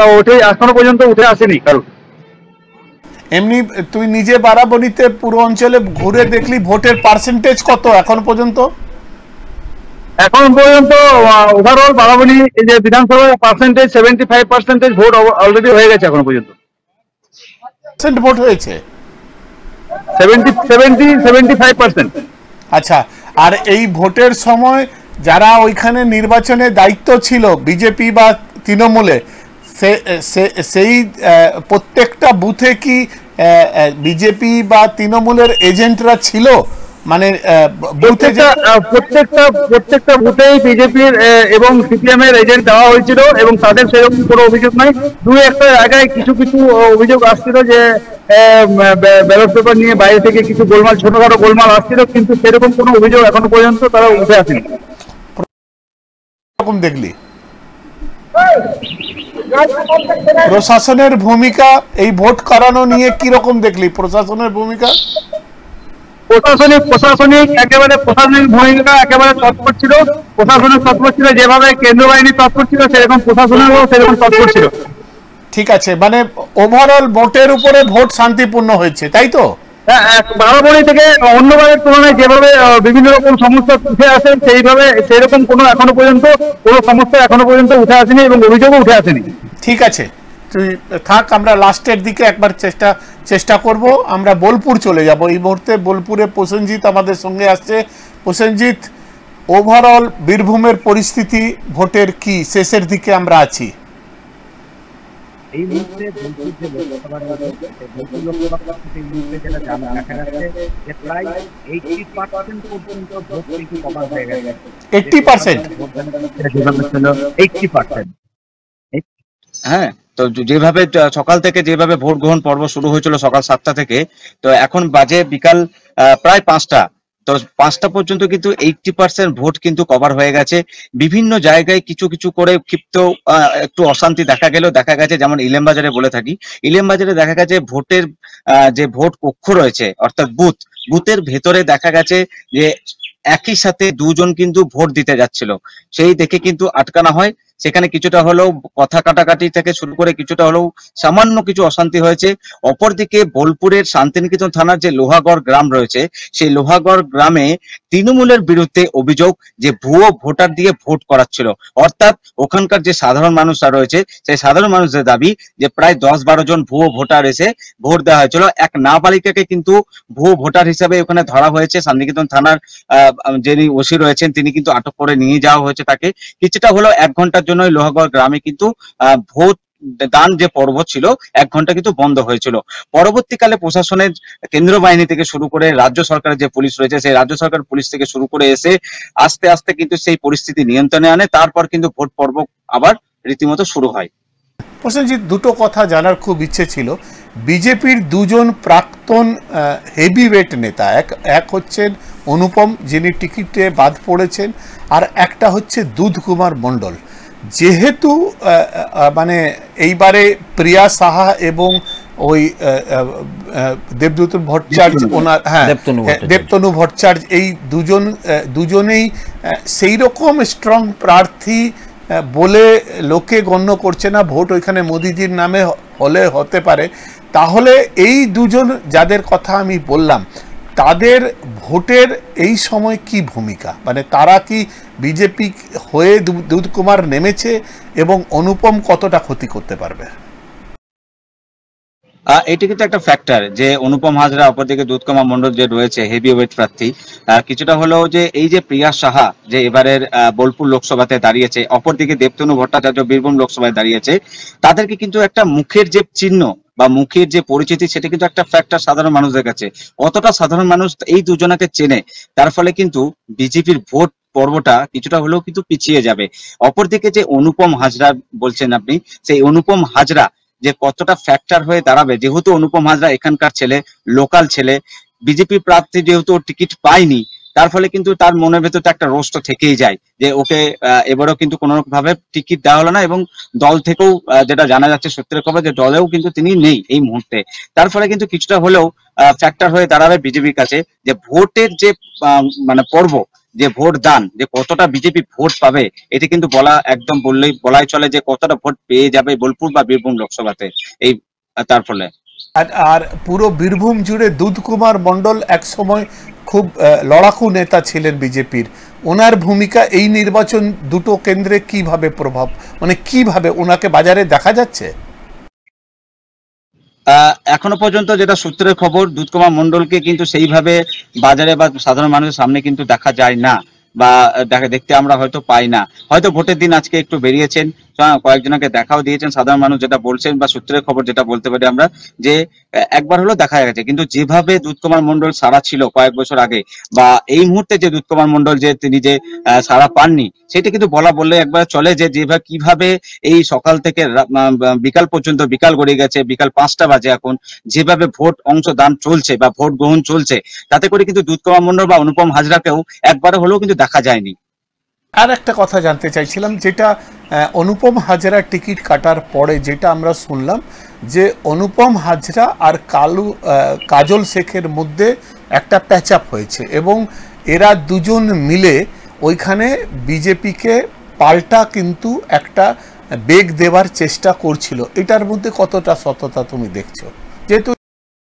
এখনো পর্যন্ত উঠে আসেনি কারোর। এমনি তুই নিজে বারাবণীতে পুরো অঞ্চলে ঘুরে দেখলি, ভোটের পার্সেন্টেজ কত এখন পর্যন্ত? এখন পর্যন্ত ওভারঅল বারাবণী যে বিধানসভার পার্সেন্টেজ 75% ভোট অলরেডি হয়ে গেছে এখন পর্যন্ত। ভোট হয়েছে 75%। আচ্ছা, আর এই ভোটের সময় যারা ওইখানে নির্বাচনে দায়িত্ব ছিল বিজেপি বা তৃণমূলে, সেই প্রত্যেকটা বুথে কি বিজেপি বা তৃণমূলের এজেন্টরা ছিল? মানে বুথে প্রত্যেকটা বুথেই বিজেপির এবং সিপিএম এর এজেন্ট দেওয়া হয়েছিল এবং তাদের সেরকম কোনো অভিযোগ নাই। দুই একটা জায়গায় কিছু অভিযোগ আসছিল যে ব্যালট পেপার নিয়ে বাইরে থেকে কিছু গোলমাল, ছোটখাটো গোলমাল আসছিল, কিন্তু সেরকম কোনো অভিযোগ এখনো পর্যন্ত তারা উঠে আসেনি। দেখলি প্রশাসনের ভূমিকা এই ভোট করানো নিয়ে কি রকম দেখলি প্রশাসনের ভূমিকা? প্রশাসনিক ভূমিকা একেবারে তৎপর ছিল। প্রশাসনের তৎপর ছিল, যেভাবে কেন্দ্র বাহিনী তৎপর ছিল সেরকম প্রশাসনেরও সেরকম তৎপর ছিল। ঠিক আছে, মানে ওভারঅল ভোটের উপরে ভোট শান্তিপূর্ণ হয়েছে, তাই তো? বারাবণী থেকে অন্যবারের তুলনায় যেভাবে বিভিন্ন রকম সমস্যা উঠে আসে সেইরকম কোনো এখনো পর্যন্ত কোনো সমস্যা এখনো পর্যন্ত উঠে আসেনি এবং অভিযোগও উঠে আসেনি। ঠিক আছে, তুই থাক, আমরা লাস্টের দিকে একবার চেষ্টা করব। আমরা বোলপুর চলে যাব এই মুহূর্তে। বোলপুরে প্রসেনজিৎ আমাদের সঙ্গে আসছে। প্রসেনজিৎ, ওভারঅল বীরভূমের পরিস্থিতি ভোটের কি শেষের দিকে আমরা আছি? এই মুহূর্তে বোলপুর যে লোকসভা নির্বাচন, বোলপুর লোকসভা এই মুহূর্তে যেটা দেখা যাচ্ছে যে প্রায় 80% পর্যন্ত ভোট কিন্তু কভার হয়ে গেছে। 80%? 80%। হ্যাঁ, তো যেভাবে সকাল থেকে যেভাবে ভোট গ্রহণ পর্ব শুরু হয়েছিল সকাল 7টা থেকে, তো এখন বাজে বিকাল প্রায় 5টা। তো 5টা পর্যন্ত কিন্তু 80% ভোট কিন্তু কভার হয়ে গেছে। বিভিন্ন জায়গায় কিছু করে ক্ষিপ্ত একটু অশান্তি দেখা গেছে, যেমন ইলেমবাজারে বলে থাকি। ইলেমবাজারে দেখা গেছে ভোটের যে ভোট কক্ষ রয়েছে অর্থাৎ বুথের ভেতরে দেখা গেছে যে একই সাথে দুজন কিন্তু ভোট দিতে যাচ্ছিল, সেই দেখে কিন্তু আটকানো হয়। সেখানে কিছুটা হলেও কথা কাটাকাটি থেকে শুরু করে কিছুটা হলেও সামান্য কিছু অশান্তি হয়েছে। অপরদিকে বোলপুরের শান্তিনিকেতন থানার যে লোহাগড় গ্রাম রয়েছে, সেই লোহাগড় গ্রামে তৃণমূলের বিরুদ্ধে অভিযোগ যে ভুয়ো ভোটার দিয়ে ভোট করাচ্ছিল। অর্থাৎ ওখানকার যে সাধারণ মানুষরা রয়েছে, সেই সাধারণ মানুষদের দাবি যে প্রায় 10-12 জন ভুয়ো ভোটার এসে ভোট দেওয়া হয়েছিল। এক নাবালিকাকে কিন্তু ভুয়ো ভোটার হিসাবে ওখানে ধরা হয়েছে। শান্তিনিকেতন থানার যিনি ওসি রয়েছেন তিনি কিন্তু আটক করে নিয়ে যাওয়া হয়েছে তাকে। কিছুটা হলেও 1 ঘন্টার জন্য লোহাগড় গ্রামে কিন্তু ভোট দান যে পর্ব ছিল 1 ঘন্টা কিন্তু বন্ধ হয়েছিল। পরবর্তীকালে প্রশাসনের কেন্দ্র বাহিনী থেকে শুরু করে রাজ্য সরকারের যে পুলিশ রয়েছে, সেই রাজ্য সরকার পুলিশ থেকে শুরু করে এসে আস্তে আস্তে কিন্তু সেই পরিস্থিতি নিয়ন্ত্রণে আনে। তারপর কিন্তু ভোট পর্ব আবার রীতিমতো শুরু হয়। প্রসেনজিৎ, দুটো কথা জানার খুব ইচ্ছে ছিল। বিজেপির দুজন প্রাক্তন হেভিওয়েট নেতা, এক হচ্ছেন অনুপম, যিনি টিকিটে বাদ পড়েছেন, আর একটা হচ্ছে দুধ কুমার মণ্ডল। যেহেতু মানে এইবারে প্রিয়া সাহা এবং ওই দেবদূত ভট্টাচার্য, ওনার দেবতনু ভট্টাচার্য, এই দুজনেই সেই রকম স্ট্রং প্রার্থী বলে লোকে গণ্য করছে না। ভোট ওইখানে মোদিজির নামে হতে পারে। তাহলে এই দুজন যাদের কথা আমি বললাম, তাদের ভোটের এই সময় কি ভূমিকা? মানে তারা কি বিজেপি হয়ে দুধ কুমার নেমেছে এবং অনুপম কতটা ক্ষতি করতে পারবে? এটি কিন্তু একটা ফ্যাক্টর যে অনুপম হাজরা, অপরদিকে দুধ কুমার মণ্ডল যে রয়েছে হেভিওয়েট প্রার্থী, কিছুটা হলেও যে এই যে প্রিয়া সাহা যে এবারের বোলপুর লোকসভাতে দাঁড়িয়েছে, অপরদিকে দেবতনু ভট্টাচার্য বীরভূম লোকসভায় দাঁড়িয়েছে, তাদেরকে কিন্তু একটা মুখের যে চিহ্ন বা মুখের যে পরিচিতি, সেটা কিন্তু একটা ফ্যাক্টর সাধারণ মানুষদের কাছে। কতটা সাধারণ মানুষ এই দুজনাকে চেনে, তার ফলে কিন্তু বিজেপির ভোট পর্বটা কিছুটা হলেও কিন্তু পিছিয়ে যাবে। অপরদিকে যে অনুপম হাজরা বলছেন আপনি, সেই অনুপম হাজরা যে কতটা ফ্যাক্টর হয়ে দাঁড়াবে, যেহেতু অনুপম হাজরা এখানকার ছেলে, লোকাল ছেলে, বিজেপি প্রার্থী যেহেতু টিকিট পায়নি, তার ফলে কিন্তু তার মনের ভেতর একটা রোষ্ট থেকেই যায় যে ওকে এবারও কিন্তু কোনো ভাবে টিকিট দেওয়া হলো না। এবং দল থেকেও যেটা জানা যাচ্ছে সূত্রের খবর, যে দলেও কিন্তু তিনি নেই এই মুহূর্তে। তার ফলে কিন্তু কিছুটা হলেও ফ্যাক্টর হয়ে দাঁড়াবে বিজেপির কাছে যে ভোটের যে মানে পর্ব, যে ভোট দান, যে কতটা বিজেপি ভোট পাবে, এটি কিন্তু বলাই চলে যে কতটা ভোট পেয়ে যাবে বোলপুর বা বীরভূম লোকসভাতে এই তার ফলে। আর পুরো বীরভূম জুড়ে দুধ কুমার মণ্ডল এক সময় খুব লড়াকু নেতা ছিলেন বিজেপির। ওনার ভূমিকা এই নির্বাচন দুটো কেন্দ্রে কিভাবে প্রভাব, মানে কিভাবে ওনাকে বাজারে দেখা যাচ্ছে? এখনো পর্যন্ত যেটা সূত্রের খবর, দুধ কুমার মণ্ডলকে কিন্তু সেইভাবে বাজারে বা সাধারণ মানুষের সামনে কিন্তু দেখা যায় না, বা দেখতে আমরা হয়তো পাই না। হয়তো ভোটের দিন আজকে একটু বেরিয়েছেন, কয়েকজনকে দেখাও দিয়েছেন সাধারণ মানুষ, যেটা বলছেন বা সূত্রের খবর যেটা বলতে পারি আমরা, যে একবার হলো দেখা গেছে। কিন্তু যেভাবে দুধকুমার মণ্ডল সারা ছিল কয়েক বছর আগে, বা এই মুহূর্তে যে দুধকুমার মণ্ডল যে তিনি যে সারা পাননি, সেটা কিন্তু বললে একবার চলে, যে যেভাবে কিভাবে এই সকাল থেকে বিকাল পর্যন্ত, বিকাল গড়িয়ে গেছে, বিকাল 5টা বাজে এখন, যেভাবে ভোট অংশদান চলছে বা ভোট গ্রহণ চলছে, তাতে করে কিন্তু দুধকুমার মণ্ডল বা অনুপম হাজরাকেও একবার হলেও কিন্তু দেখা যায়নি। আর একটা কথা জানতে চাইছিলাম, যেটা অনুপম হাজরা টিকিট কাটার পরে যেটা আমরা শুনলাম, যে অনুপম হাজরা আর কাজল শেখের মধ্যে একটা প্যাচ আপ হয়েছে এবং এরা দুজন মিলে ওইখানে বিজেপিকে পাল্টা কিন্তু একটা বেগ দেওয়ার চেষ্টা করছিল। এটার মধ্যে কতটা সততা তুমি দেখছো? যেহেতু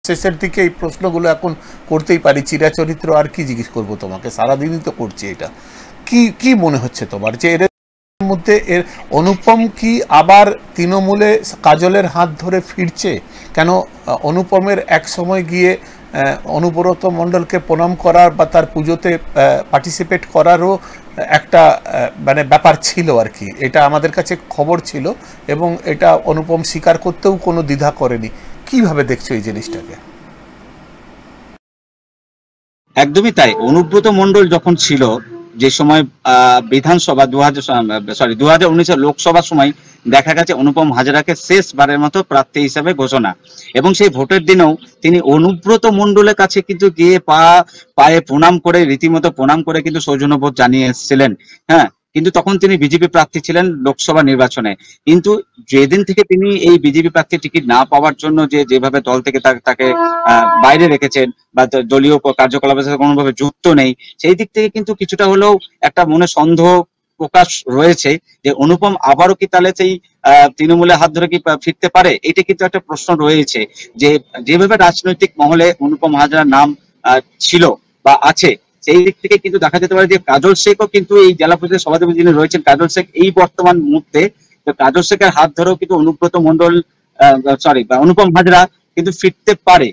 শেষের দিকে এই প্রশ্নগুলো এখন করতেই পারি, চিরাচরিত্র আর কি জিজ্ঞেস করবো তোমাকে, সারাদিনই তো করছি। এটা কি মনে হচ্ছে তোমার, যে এর মধ্যে এর অনুপম কি আবার তৃণমূলে কাজলের হাত ধরে ফিরছে? কেন অনুপমের এক সময় গিয়ে অনুব্রত মণ্ডলকে প্রণাম করার বা তার পুজোতে পার্টিসিপেট করারও একটা মানে ব্যাপার ছিল আর কি, এটা আমাদের কাছে খবর ছিল এবং এটা অনুপম স্বীকার করতেও কোনো দ্বিধা করেনি। কিভাবে দেখছো এই জিনিসটাকে? একদমই তাই। অনুব্রত মণ্ডল যখন ছিল, যে সময় বিধানসভা 2019 লোকসভার সময় দেখা গেছে অনুপম হাজরাকে শেষবারের মতো প্রার্থী হিসাবে ঘোষণা, এবং সেই ভোটের দিনেও তিনি অনুব্রত মণ্ডলের কাছে কিন্তু গিয়ে পায়ে প্রণাম করে, রীতিমতো প্রণাম করে কিন্তু সৌজন্যবোধ জানিয়ে এসেছিলেন। হ্যাঁ, কিন্তু তখন তিনি বিজেপি প্রার্থী ছিলেন লোকসভা নির্বাচনে। কিন্তু যেদিন থেকে তিনি এই বিজেপি প্রার্থী টিকিট না পাওয়ার জন্য যেভাবে দল থেকে তাকে বাইরে রেখেছেন বা দলীয় কার্যকলাপের সাথে কোনোভাবে যুক্ত নেই, সেই দিক থেকে কিন্তু কিছুটা হলেও একটা মনে সন্দেহ প্রকাশ রয়েছে যে অনুপম আবারও কি তাহলে সেই তৃণমূলের হাত ধরে কি ফিরতে পারে। এটা কিন্তু একটা প্রশ্ন রয়েছে, যে যেভাবে রাজনৈতিক মহলে অনুপম হাজরার নাম ছিল বা আছে, সেই দিক থেকে কিন্তু দেখা যেতে পারে যে কাজল শেখও কিন্তু এই জেলা পরিষদের সভাপতি যিনি রয়েছেন কাজল শেখ, এই বর্তমান মুহূর্তে কাজল শেখের হাত ধরেও কিন্তু অনুব্রত মণ্ডল বা অনুপম হাজরা কিন্তু ফিরতে পারে,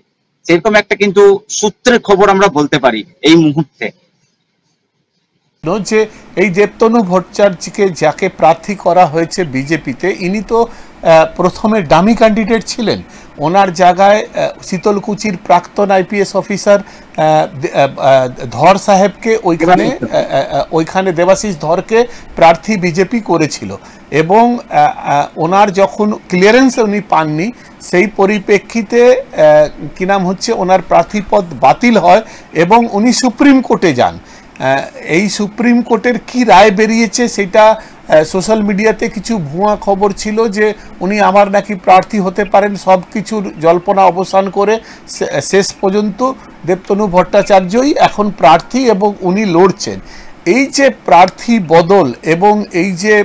সেরকম একটা কিন্তু সূত্রের খবর আমরা বলতে পারি এই মুহূর্তে। যে এই দেবতনু ভট্টাচার্যকে যাকে প্রার্থী করা হয়েছে বিজেপিতে, ইনি তো প্রথমে ডামি ক্যান্ডিডেট ছিলেন। ওনার জায়গায় শীতলকুচির প্রাক্তন আইপিএস অফিসার ধর সাহেবকে ওইখানে দেবাশিস ধরকে প্রার্থী বিজেপি করেছিল, এবং ওনার যখন ক্লিয়ারেন্স উনি পাননি, সেই পরিপ্রেক্ষিতে কি নাম হচ্ছে ওনার প্রার্থীপদ বাতিল হয় এবং উনি সুপ্রিম কোর্টে যান। এই সুপ্রিম কোর্টের কি রায় বেরিয়েছে সেটা সোশ্যাল মিডিয়াতে কিছু ভুয়া খবর ছিল, যে উনি আমার নাকি প্রার্থী হতে পারেন, সব কিছুর জল্পনা অবসান করে শেষ পর্যন্ত দেবতনু ভট্টাচার্যই এখন প্রার্থী এবং উনি লড়ছেন। এই যে প্রার্থী বদল এবং এই যে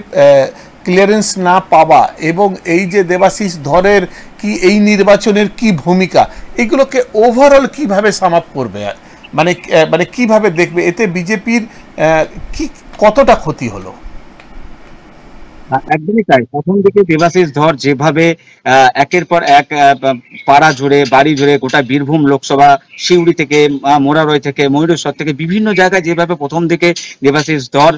ক্লিয়ারেন্স না পাওয়া এবং এই যে দেবাশিস ধরের কি এই নির্বাচনের কি ভূমিকা, এগুলোকে ওভারঅল কিভাবে সাম আপ করবে, মানে কিভাবে দেখবে? এতে বিজেপির কি কতটা ক্ষতি হলো? একদমই তাই। প্রথম দিকে দেবাশিস ধর যেভাবে একের পর এক পাড়া জুড়ে, বাড়ি জুড়ে, গোটা বীরভূম লোকসভা, সিউড়ি থেকে, মোরারই থেকে, ময়ূরেশ্বর থেকে বিভিন্ন জায়গায় যেভাবে প্রথম দিকে দেবাশিস ধর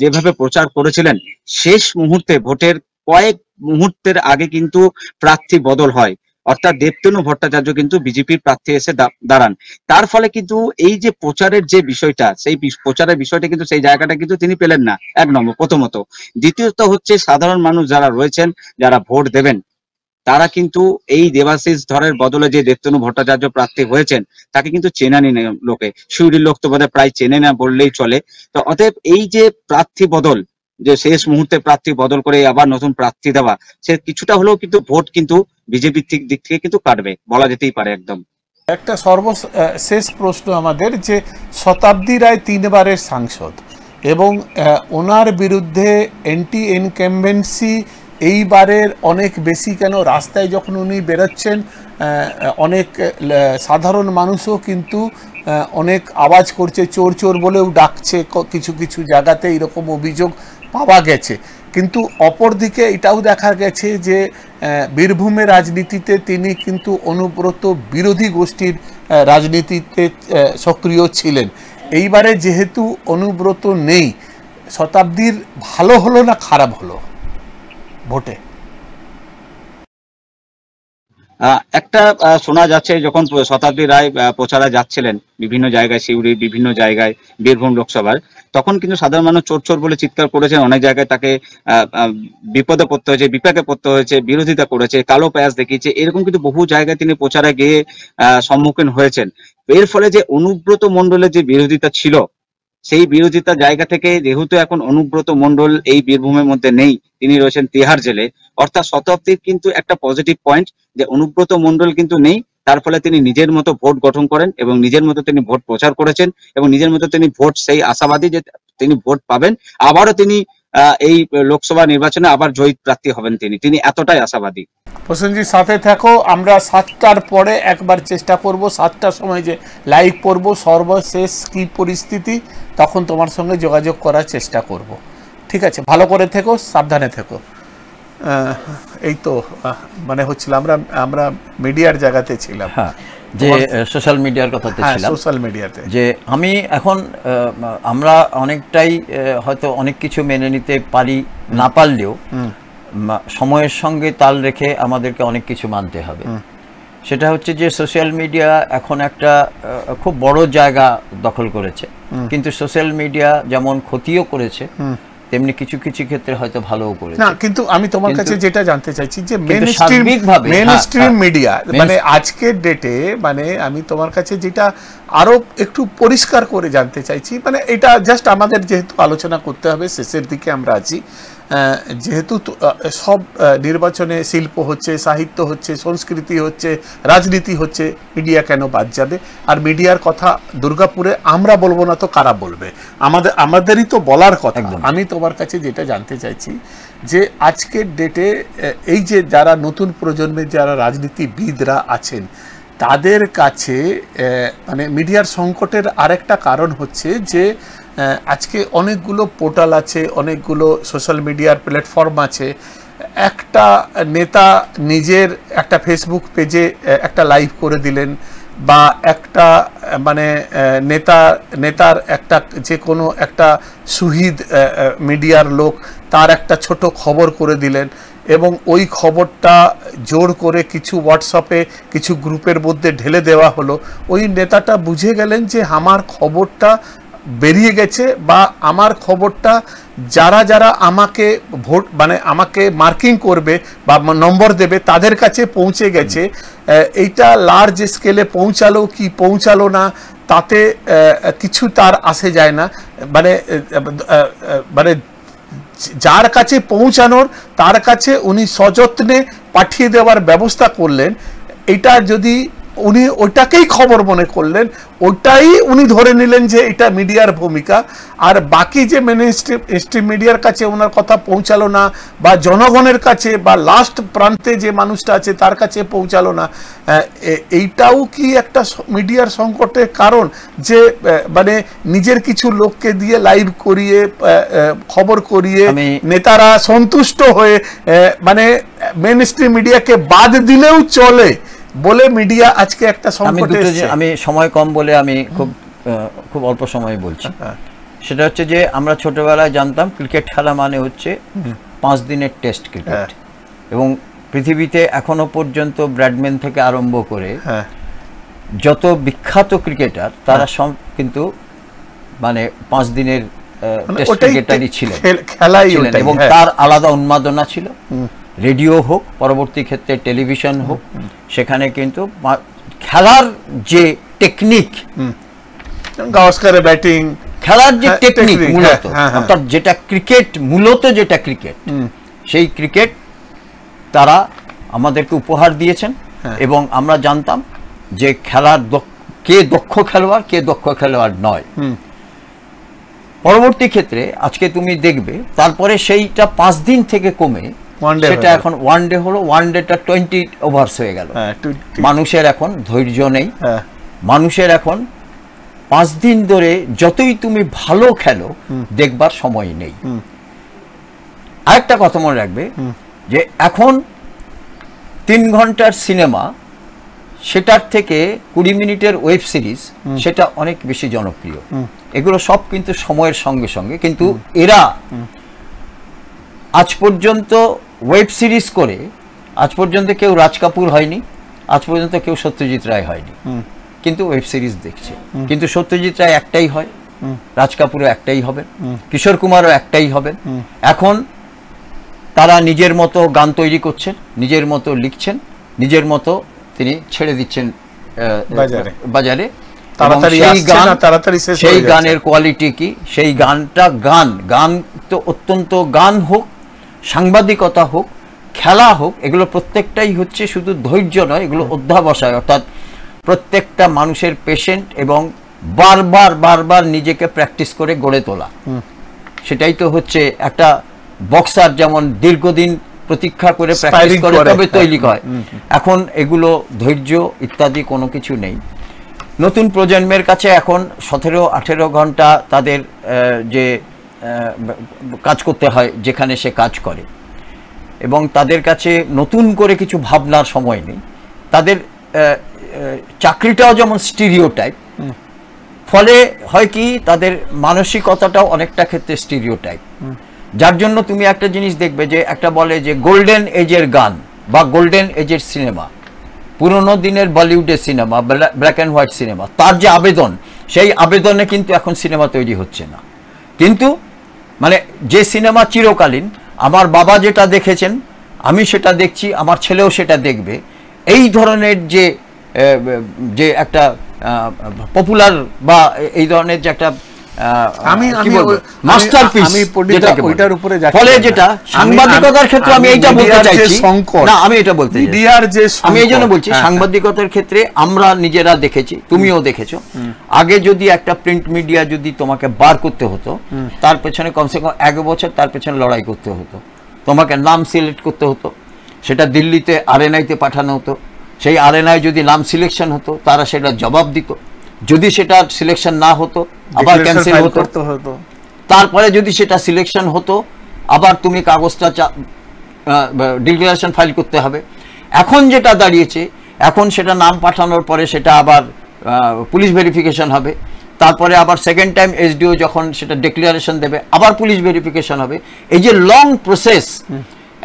যেভাবে প্রচার করেছিলেন, শেষ মুহূর্তে ভোটের কয়েক মুহূর্তের আগে কিন্তু প্রার্থী বদল হয়, অর্থাৎ দেবতনু ভট্টাচার্য কিন্তু বিজেপির প্রার্থী এসে দাঁড়ান। তার ফলে কিন্তু এই যে প্রচারের যে বিষয়টা, সেই প্রচারের বিষয়টা কিন্তু সেই জায়গাটা কিন্তু তিনি পেলেন না, এক নম্বর প্রথমত। দ্বিতীয়ত হচ্ছে সাধারণ মানুষ যারা রয়েছেন, যারা ভোট দেবেন, তারা কিন্তু এই দেবাশিস ধরের বদলে যে দেবতনু ভট্টাচার্য প্রার্থী হয়েছেন তাকে কিন্তু চেনানি নেই লোকে, সিউড়ির লোক তো বোধহয় প্রায় চেনে না বললেই চলে। তো অতএব এই যে প্রার্থী বদল, যে শেষ মুহূর্তে প্রার্থী বদল করে আবার নতুন প্রার্থী দেওয়া, সে কিছুটা হলেও কিন্তু ভোট কিন্তু বিজেপির দিক থেকে কিন্তু কাটবে বলা যেতেই পারে। একদম একটা সর্বশেষ প্রশ্ন আমাদের, যে শতাব্দী রায় 3বারের সাংসদ এবং ওনার বিরুদ্ধে অ্যান্টি ইনকামবেন্সি এইবারের অনেক বেশি। কেন রাস্তায় যখন উনি বেরোচ্ছেন, অনেক সাধারণ মানুষও কিন্তু অনেক আওয়াজ করছে, চোর চোর বলেও ডাকছে, কিছু কিছু জায়গাতে এরকম অভিযোগ পাওয়া গেছে। কিন্তু অপরদিকে এটাও দেখা গেছে যে বীরভূমের রাজনীতিতে তিনি কিন্তু অনুব্রত বিরোধী গোষ্ঠীর রাজনীতিতে সক্রিয় ছিলেন। এইবারে যেহেতু অনুব্রত নেই, শতাব্দীর ভালো হলো না খারাপ হলো? ভোটে? একটা শোনা যাচ্ছে যখন শতাব্দী রায় প্রচারে যাচ্ছিলেন বিভিন্ন জায়গায়, সিউড়ি বিভিন্ন জায়গায়, বীরভূম লোকসভার, তখন কিন্তু সাধারণ মানুষ চোর চোর বলে চিৎকার করেছেন। অনেক জায়গায় তাকে বিপদে পড়তে হয়েছে, বিপাকে পড়তে হয়েছে, বিরোধিতা করেছে, কালো পেঁয়াজ দেখিয়েছে, এরকম কিন্তু বহু জায়গায় তিনি প্রচারে গিয়ে সম্মুখীন হয়েছেন। এর ফলে যে অনুব্রত মণ্ডলের যে বিরোধিতা ছিল, সেই বিরোধিতা জায়গা থেকে যেহেতু এখন অনুব্রত মণ্ডল এই বীরভূমের মধ্যে নেই, তিনি রয়েছেন তিহার জেলে, অর্থাৎ শতাব্দীর কিন্তু একটা পজিটিভ পয়েন্ট যে অনুব্রত মণ্ডল কিন্তু নেই, তার ফলে তিনি নিজের মতো ভোট গঠন করেন এবং নিজের মতো তিনি ভোট প্রচার করেছেন এবং নিজের মতো তিনি ভোট, সেই আশাবাদী যে তিনি ভোট পাবেন, আবারও তিনি এই লোকসভা নির্বাচনে আবার জয়ী প্রার্থী হবেন। তিনি এতটাই আশাবাদী। প্রসেনজির সাথে থাকো, আমরা 7টার পরে একবার চেষ্টা করব 7টার সময় যে লাইভ করব, সর্বশেষ কি পরিস্থিতি তখন তোমার সঙ্গে যোগাযোগ করার চেষ্টা করব। ঠিক আছে, ভালো করে থেকো, সাবধানে থেকো। এই তো মানে হচ্ছিল আমরা মিডিয়ার জায়গাতে ছিলাম, হ্যাঁ, যে সোশ্যাল মিডিয়ার কথাতে ছিলাম, সোশ্যাল মিডিয়াতে। যে আমি এখন আমরা অনেকটাই হয়তো অনেক কিছু মেনে নিতে পারি, না পারলেও সময়ের সঙ্গে তাল রেখে আমাদেরকে অনেক কিছু মানতে হবে। সেটা হচ্ছে যে সোশ্যাল মিডিয়া এখন একটা খুব বড় জায়গা দখল করেছে, কিন্তু সোশ্যাল মিডিয়া যেমন ক্ষতিও করেছে তেমনি কিছু কিছু ক্ষেত্রে হয়তো ভালোও করেছে। না, কিন্তু আমি তোমার কাছে যেটা জানতে চাইছি যে মেইনস্ট্রিম মিডিয়া মানে আজকের ডেটে, মানে আমি তোমার কাছে যেটা আরো একটু পরিষ্কার করে জানতে চাইছি, মানে এটা জাস্ট আমাদের যেহেতু আলোচনা করতে হবে, শেষের দিকে আমরা আছি, যেহেতু সব নির্বাচনে শিল্প হচ্ছে, সাহিত্য হচ্ছে, সংস্কৃতি হচ্ছে, রাজনীতি হচ্ছে, মিডিয়া কেন বাদ যাবে? আর মিডিয়ার কথা দুর্গাপুরে আমরা বলবো না তো কারা বলবে? আমাদেরই তো বলার কথা। আমি তোমার কাছে যেটা জানতে চাইছি যে আজকের ডেটে এই যে যারা নতুন প্রজন্মের যারা রাজনীতিবিদরা আছেন, তাদের কাছে মানে মিডিয়ার সংকটের আরেকটা কারণ হচ্ছে যে আজকে অনেকগুলো পোর্টাল আছে, অনেকগুলো সোশ্যাল মিডিয়ার প্ল্যাটফর্ম আছে। একটা নেতা নিজের একটা ফেসবুক পেজে একটা লাইভ করে দিলেন, বা একটা মানে নেতার একটা যে কোনো একটা শহীদ মিডিয়ার লোক তার একটা ছোট খবর করে দিলেন, এবং ওই খবরটা জোর করে কিছু হোয়াটসঅ্যাপে কিছু গ্রুপের মধ্যে ঢেলে দেওয়া হলো। ওই নেতাটা বুঝে গেলেন যে আমার খবরটা বেরিয়ে গেছে, বা আমার খবরটা যারা যারা আমাকে ভোট মানে আমাকে মার্কিং করবে বা নম্বর দেবে তাদের কাছে পৌঁছে গেছে। এইটা লার্জ স্কেলে পৌঁছালো কি পৌঁছালো না তাতে কিছু তার আসে যায় না, মানে মানে যার কাছে পৌঁছানোর তার কাছে উনি সযত্নে পাঠিয়ে দেওয়ার ব্যবস্থা করলেন। এটা যদি উনি ওটাকেই খবর মনে করলেন, ওটাই উনি ধরে নিলেন যে এটা মিডিয়ার ভূমিকা, আর বাকি যে মেইনস্ট্রিম মিডিয়ার কাছে ওনার কথা পৌঁছালো না, বা জনগণের কাছে বা লাস্ট প্রান্তে যে মানুষটা আছে তার কাছে পৌঁছালো না, এইটাও কি একটা মিডিয়ার সংকটের কারণ? যে মানে নিজের কিছু লোককে দিয়ে লাইভ করিয়ে খবর করিয়ে নেতারা সন্তুষ্ট হয়ে মানে মেইনস্ট্রিম মিডিয়াকে বাদ দিলেও চলে বলে মিডিয়া আজকে একটা সংকটে এসেছে। আমি সময় কম বলে আমি খুব অল্প সময়ে বলছি। সেটা হচ্ছে যে আমরা ছোটবেলায় জানতাম ক্রিকেট খেলা মানে হচ্ছে 5 দিনের টেস্ট ক্রিকেট, এবং পৃথিবীতে এখনো পর্যন্ত ব্র্যাডম্যান থেকে আরম্ভ করে যত বিখ্যাত ক্রিকেটার তারা সব কিন্তু মানে 5 দিনের টেস্ট ক্রিকেটারই ছিলেন, এবং তার আলাদা উন্মাদনা ছিল। রেডিও হোক, পরবর্তী ক্ষেত্রে টেলিভিশন হোক, সেখানে কিন্তু খেলার যে টেকনিক, গাওস্করের ব্যাটিং, খেলার যে টেকনিক মূলত, অর্থাৎ যেটা ক্রিকেট মূলত যেটা ক্রিকেট, সেই ক্রিকেট তারা আমাদেরকে উপহার দিয়েছেন। এবং আমরা জানতাম যে খেলার কে দক্ষ খেলোয়াড়, কে দক্ষ খেলোয়াড় নয়। পরবর্তী ক্ষেত্রে আজকে তুমি দেখবে তারপরে সেইটা 5 দিন থেকে কমে সেটা এখন ওয়ান ডে হলো, ওয়ান ডেটা 20 ওভার্স হয়ে গেল। মানুষের এখন ধৈর্য নেই, মানুষের এখন 5 দিন ধরে যতই তুমি ভালো খেলো দেখবার সময় নেই। আরেকটা কথা মনে রাখবে যে এখন 3 ঘন্টার সিনেমা, সেটার থেকে 20 মিনিটের ওয়েব সিরিজ সেটা অনেক বেশি জনপ্রিয়। এগুলো সব কিন্তু সময়ের সঙ্গে সঙ্গে, কিন্তু এরা আজ পর্যন্ত ওয়েব সিরিজ করে আজ পর্যন্ত কেউ রাজ কাপুর হয়নি, আজ পর্যন্ত কেউ সত্যজিৎ রায় হয়নি, কিন্তু ওয়েব সিরিজ দেখছে। কিন্তু সত্যজিৎ রায় একটাই হয়, রাজ কাপুরও একটাই হবেন, কিশোর কুমারও একটাই হবেন। এখন তারা নিজের মতো গান তৈরি করছেন, নিজের মতো লিখছেন, নিজের মতো তিনি ছেড়ে দিচ্ছেন বাজারে। সেই গানের কোয়ালিটি কি, সেই গানটা গান তো অত্যন্ত, গান হোক, সাংবাদিকতা হোক, খেলা হোক, এগুলো প্রত্যেকটাই হচ্ছে শুধু ধৈর্য নয়, এগুলো অধ্যাবসায়, অর্থাৎ প্রত্যেকটা মানুষের পেশেন্ট এবং বারবার নিজেকে প্র্যাকটিস করে গড়ে তোলা। সেটাই তো হচ্ছে একটা বক্সার যেমন দীর্ঘদিন প্রতীক্ষা করে প্র্যাকটিস করে তবে তৈরি হয়। এখন এগুলো ধৈর্য ইত্যাদি কোনো কিছু নেই। নতুন প্রজন্মের কাছে এখন 17-18 ঘন্টা তাদের যে কাজ করতে হয় যেখানে সে কাজ করে, এবং তাদের কাছে নতুন করে কিছু ভাবনার সময় নেই। তাদের চাকরিটাও যেমন স্টিরিওটাইপ, ফলে হয় কি তাদের মানসিকতাটাও অনেকটা ক্ষেত্রে স্টিরিওটাইপ। যার জন্য তুমি একটা জিনিস দেখবে যে একটা বলে যে গোল্ডেন এজের গান বা গোল্ডেন এজের সিনেমা, পুরনো দিনের বলিউডের cinema, black and white cinema, তার যে আবেদন, সেই আবেদনে কিন্তু এখন সিনেমা তৈরি হচ্ছে না। কিন্তু মানে যে সিনেমা চিরকালীন, আমার বাবা যেটা দেখেছেন আমি সেটা দেখছি, আমার ছেলেও সেটা দেখবে, এই ধরনের যে একটা পপুলার বা এই ধরনের যে একটা মাস্টারপিস, ফলে যেটা সাংবাদিকতার ক্ষেত্রে আমি এইটা বলতে চাইছি না, আমি এটা বলতে আমি এই জন্য বলছি সাংবাদিকতার ক্ষেত্রে আমরা নিজেরা দেখেছি, তুমিও দেখেছো, আগে যদি একটা প্রিন্ট মিডিয়া যদি তোমাকে বার করতে হতো, তার পেছনে কমসে কম 1 বছর তার পেছনে লড়াই করতে হতো, তোমাকে নাম সিলেক্ট করতে হতো, সেটা দিল্লিতে আরএনআইতে পাঠানো হতো, সেই আরএনআই যদি নাম সিলেকশন হতো তারা সেটা জবাব দিত, যদি সেটা সিলেকশন না হতো আবার ক্যান্সেল হতো, তারপরে যদি সেটা সিলেকশন হতো আবার তুমি কাগজটা ডিক্লারেশন ফাইল করতে হবে। এখন যেটা দাঁড়িয়েছে, এখন সেটা নাম পাঠানোর পরে সেটা আবার পুলিশ ভেরিফিকেশন হবে, তারপরে আবার সেকেন্ড টাইম এসডিও যখন সেটা ডিক্লারেশন দেবে আবার পুলিশ ভেরিফিকেশন হবে। এই যে লং প্রসেস,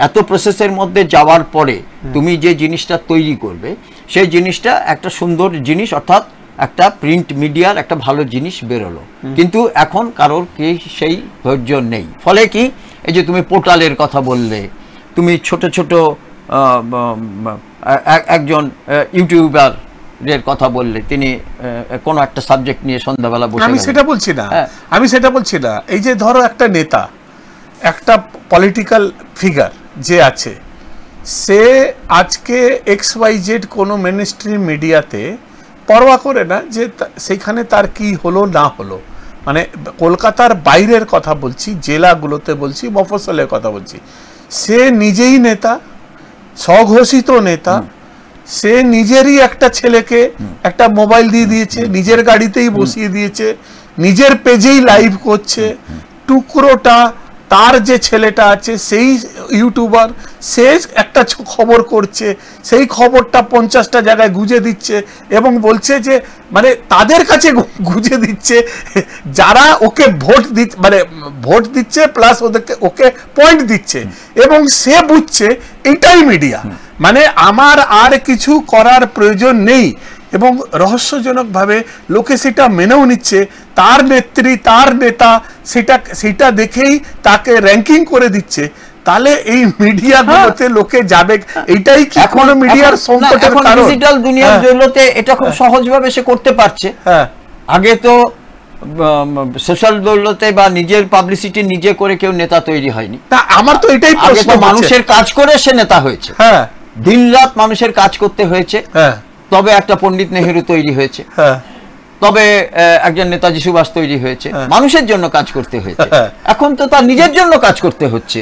এত প্রসেসের মধ্যে যাওয়ার পরে তুমি যে জিনিসটা তৈরি করবে সেই জিনিসটা একটা সুন্দর জিনিস, অর্থাৎ একটা প্রিন্ট মিডিয়ার একটা ভালো জিনিস বেরোলো, কিন্তু এখন কারোর কি সেই ধৈর্য নেই। ফলে কি, এই যে তুমি পোর্টালের কথা বললে, তুমি ছোট একজন ইউটিউবারের কথা বললে, তিনি কোনো একটা সাবজেক্ট নিয়ে সন্ধ্যাবেলা বসে, আমি সেটা বলছি না, এই যে ধরো একটা নেতা, একটা পলিটিক্যাল ফিগার যে আছে, সে আজকে XYZ কোনো মেইনস্ট্রিম মিডিয়াতে পরোয়া করে না যে সেইখানে তার কি হলো না হলো, মানে কলকাতার বাইরের কথা বলছি, জেলাগুলোতে বলছি, মফস্বলের কথা বলছি, সে নিজেই নেতা, স্বঘোষিত নেতা, সে নিজেরই একটা ছেলেকে একটা মোবাইল দিয়ে দিয়েছে, নিজের গাড়িতেই বসিয়ে দিয়েছে, নিজের পেজেই লাইভ করছে, টুকরোটা তার যে ছেলেটা আছে সেই ইউটিউবার, সে একটা খবর করছে, সেই খবরটা 50টা জায়গায় গুঁজে দিচ্ছে এবং বলছে যে মানে তাদের কাছে গুঁজে দিচ্ছে যারা ওকে ভোট দিচ্ছে প্লাস ওকে পয়েন্ট দিচ্ছে, এবং সে বুঝছে এটাই মিডিয়া, মানে আমার আর কিছু করার প্রয়োজন নেই, এবং রহস্যজনকভাবে লোকে সেটা মেনেও নিচ্ছে, তার নেত্রী, তার নেতা সেটা দেখেই তাকে র্যাঙ্কিং করে দিচ্ছে। তাহলে এই মিডিয়াগুলোতে লোকে যাবে, এইটাই কি কোনো মিডিয়ার সংকটের কারণ? ডিজিটাল দুনিয়ার জগতে এটা খুব সহজভাবে সে করতে পারছে। আগে তো সোশ্যাল দৌলতে বা নিজের পাবলিসিটি নিজে করে কেউ নেতা তৈরি হয়নি। আমার তো এটাই প্রশ্ন, মানুষের কাজ করে সে নেতা হয়েছে, দিনরাত মানুষের কাজ করতে হয়েছে, তবে একটা পণ্ডিত নেহেরু তৈরি হয়েছে, তবে একজন নেতাজি সুভাষ তৈরি হয়েছে, মানুষের জন্য কাজ করতে হয়েছে। এখন তো তার নিজের জন্য কাজ করতে হচ্ছে,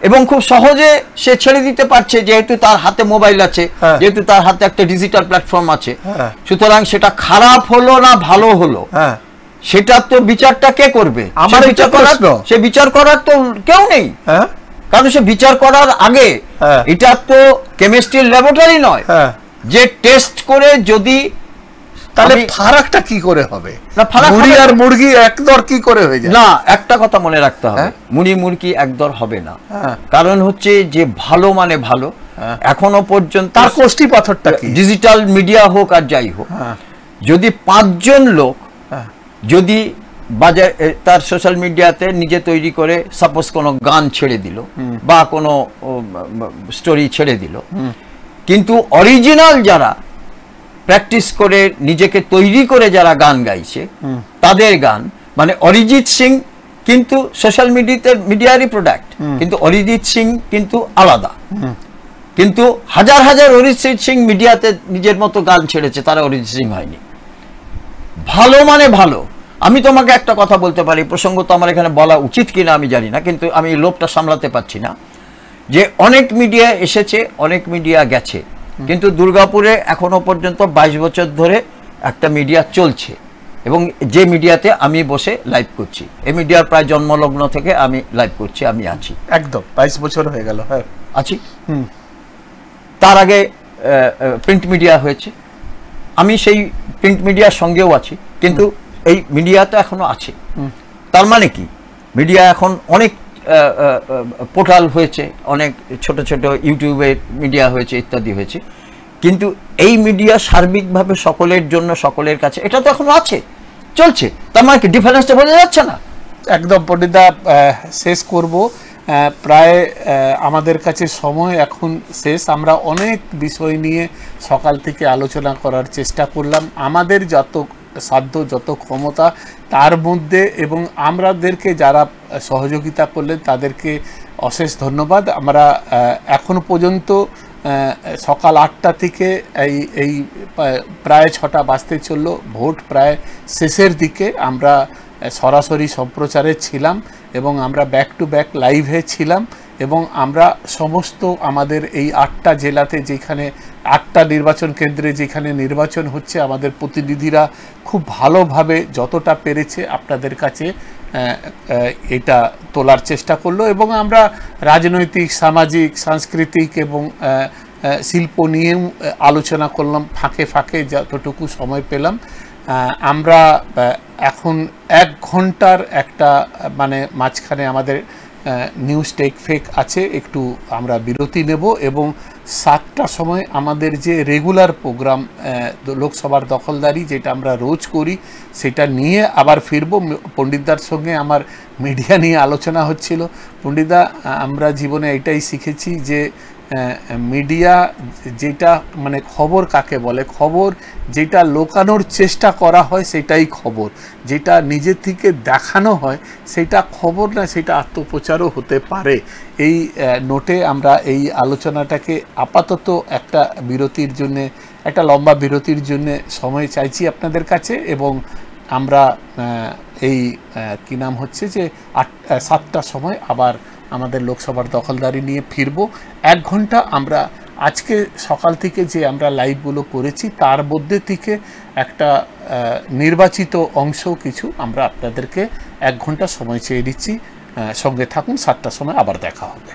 এবং খুব সহজে সে ছেড়ে দিতে পারছে, যেহেতু তার হাতে মোবাইল আছে, যেহেতু তার হাতে একটা ডিজিটাল প্ল্যাটফর্ম আছে। সুতরাং সেটা খারাপ হলো না ভালো হলো, সেটা তো বিচারটা কে করবে? সে বিচার করার তো কেউ নেই, কারণ সে বিচার করার আগে এটা তো কেমিস্ট্রির ল্যাবরেটরি নয় যে টেস্ট করে যদি তাহলে আমি- ফারাকটা কি করে হবে? না, ফারাক মুড়ি হবে আর না। মুরগি একদর কি করে হয়ে যায়? না, একটা কথা মনে রাখতে হবে, হ্যাঁ? মুড়ি মুরগি একদর হবে না। হ্যাঁ। কারণ হচ্ছে যে ভালো মানে ভালো, হ্যাঁ। এখনো পর্যন্ত তার কোষ্ঠী পাথরটা কি? ডিজিটাল মিডিয়া হোক আর যাই হোক, হ্যাঁ। যদি 5 জন লোক হ্যাঁ। যদি বাজার তার সোশ্যাল মিডিয়াতে নিজে তৈরি করে সাপোজ কোনো গান ছেড়ে দিল বা কোনো স্টোরি ছেড়ে দিল, কিন্তু অরিজিনাল যারা প্র্যাকটিস করে নিজেকে তৈরি করে যারা গান গাইছে তাদের গান, মানে অরিজিৎ সিং কিন্তু সোশ্যাল মিডিয়ারই প্রোডাক্ট, কিন্তু অরিজিৎ সিং কিন্তু আলাদা। কিন্তু হাজার হাজার অরিজিৎ সিং মিডিয়াতে নিজের মতো গান ছেড়েছে, তারা অরিজিৎ সিং হয়নি। ভালো মানে ভালো। আমি তোমাকে একটা কথা বলতে পারি, প্রসঙ্গত আমার এখানে বলা উচিত কিনা আমি জানি না, কিন্তু আমি লোভটা সামলাতে পারছি না, যে অনেক মিডিয়া এসেছে, অনেক মিডিয়া গেছে, কিন্তু দুর্গাপুরে এখনো পর্যন্ত 22 বছর ধরে একটা মিডিয়া চলছে, এবং যে মিডিয়াতে আমি বসে লাইভ করছি, এই মিডিয়ার প্রায় জন্মলগ্ন থেকে আমি লাইভ করছি, আমি আছি, একদম 22 বছর হয়ে গেল। হ্যাঁ, আছি। তার আগে প্রিন্ট মিডিয়া হয়েছে, আমি সেই প্রিন্ট মিডিয়ার সঙ্গেও আছি, কিন্তু এই মিডিয়া তো এখনো আছে। তার মানে কি, মিডিয়া এখন অনেক পোর্টাল হয়েছে, অনেক ছোট ছোট ইউটিউবের মিডিয়া হয়েছে, ইত্যাদি হয়েছে, কিন্তু এই মিডিয়া সার্বিকভাবে সকলের জন্য, সকলের কাছে, এটা তো এখনো আছে, চলছে। তার মানে কি ডিফারেন্সটা বোঝা যাচ্ছে না? একদম পণ্ডিতদা, শেষ করব। প্রায় আমাদের কাছে সময় এখন শেষ। আমরা অনেক বিষয় নিয়ে সকাল থেকে আলোচনা করার চেষ্টা করলাম, আমাদের যত সাধ্য, যত ক্ষমতা তার মধ্যে, এবং আমাদেরকে যারা সহযোগিতা করলেন তাদেরকে অশেষ ধন্যবাদ। আমরা এখনো পর্যন্ত সকাল 8টা থেকে এই প্রায় 6টা বাজতে চললো, ভোট প্রায় শেষের দিকে আমরা সরাসরি সম্প্রচারে ছিলাম, এবং আমরা ব্যাক টু ব্যাক লাইভে ছিলাম, এবং আমরা সমস্ত আমাদের এই 8টা জেলাতে, যেখানে 8টা নির্বাচন কেন্দ্রে যেখানে নির্বাচন হচ্ছে, আমাদের প্রতিনিধিরা খুব ভালোভাবে যতটা পেরেছে আপনাদের কাছে এটা তোলার চেষ্টা করলো, এবং আমরা রাজনৈতিক, সামাজিক, সাংস্কৃতিক এবং শিল্প নিয়েও আলোচনা করলাম, ফাঁকে ফাঁকে যতটুকু সময় পেলাম। আমরা এখন 1 ঘন্টার একটা মানে মাঝখানে আমাদের নিউজ টেক ফেক আছে, একটু আমরা বিরতি নেব, এবং 7টার সময় আমাদের যে রেগুলার প্রোগ্রাম লোকসভার দখলদারি, যেটা আমরা রোজ করি, সেটা নিয়ে আবার ফিরব। পণ্ডিতদার সঙ্গে আমার মিডিয়া নিয়ে আলোচনা হচ্ছিল। পণ্ডিতদা, আমরা জীবনে এটাই শিখেছি যে মিডিয়া যেটা, মানে খবর কাকে বলে, খবর যেটা লোকানোর চেষ্টা করা হয় সেটাই খবর, যেটা নিজের থেকে দেখানো হয় সেটা খবর না, সেটা আত্মপ্রচারও হতে পারে। এই নোটে আমরা এই আলোচনাটাকে আপাতত একটা বিরতির জন্যে, একটা লম্বা বিরতির জন্যে সময় চাইছি আপনাদের কাছে, এবং আমরা এই কি নাম হচ্ছে যে 7টার সময় আবার আমাদের লোকসভার দখলদারি নিয়ে ফিরব। 1 ঘন্টা আমরা আজকে সকাল থেকে যে আমরা লাইভগুলো করেছি তার মধ্যে থেকে একটা নির্বাচিত অংশ কিছু আমরা আপনাদেরকে 1 ঘন্টা সময় চেয়ে দিচ্ছি। সঙ্গে থাকুন, 7টার সময় আবার দেখা হবে।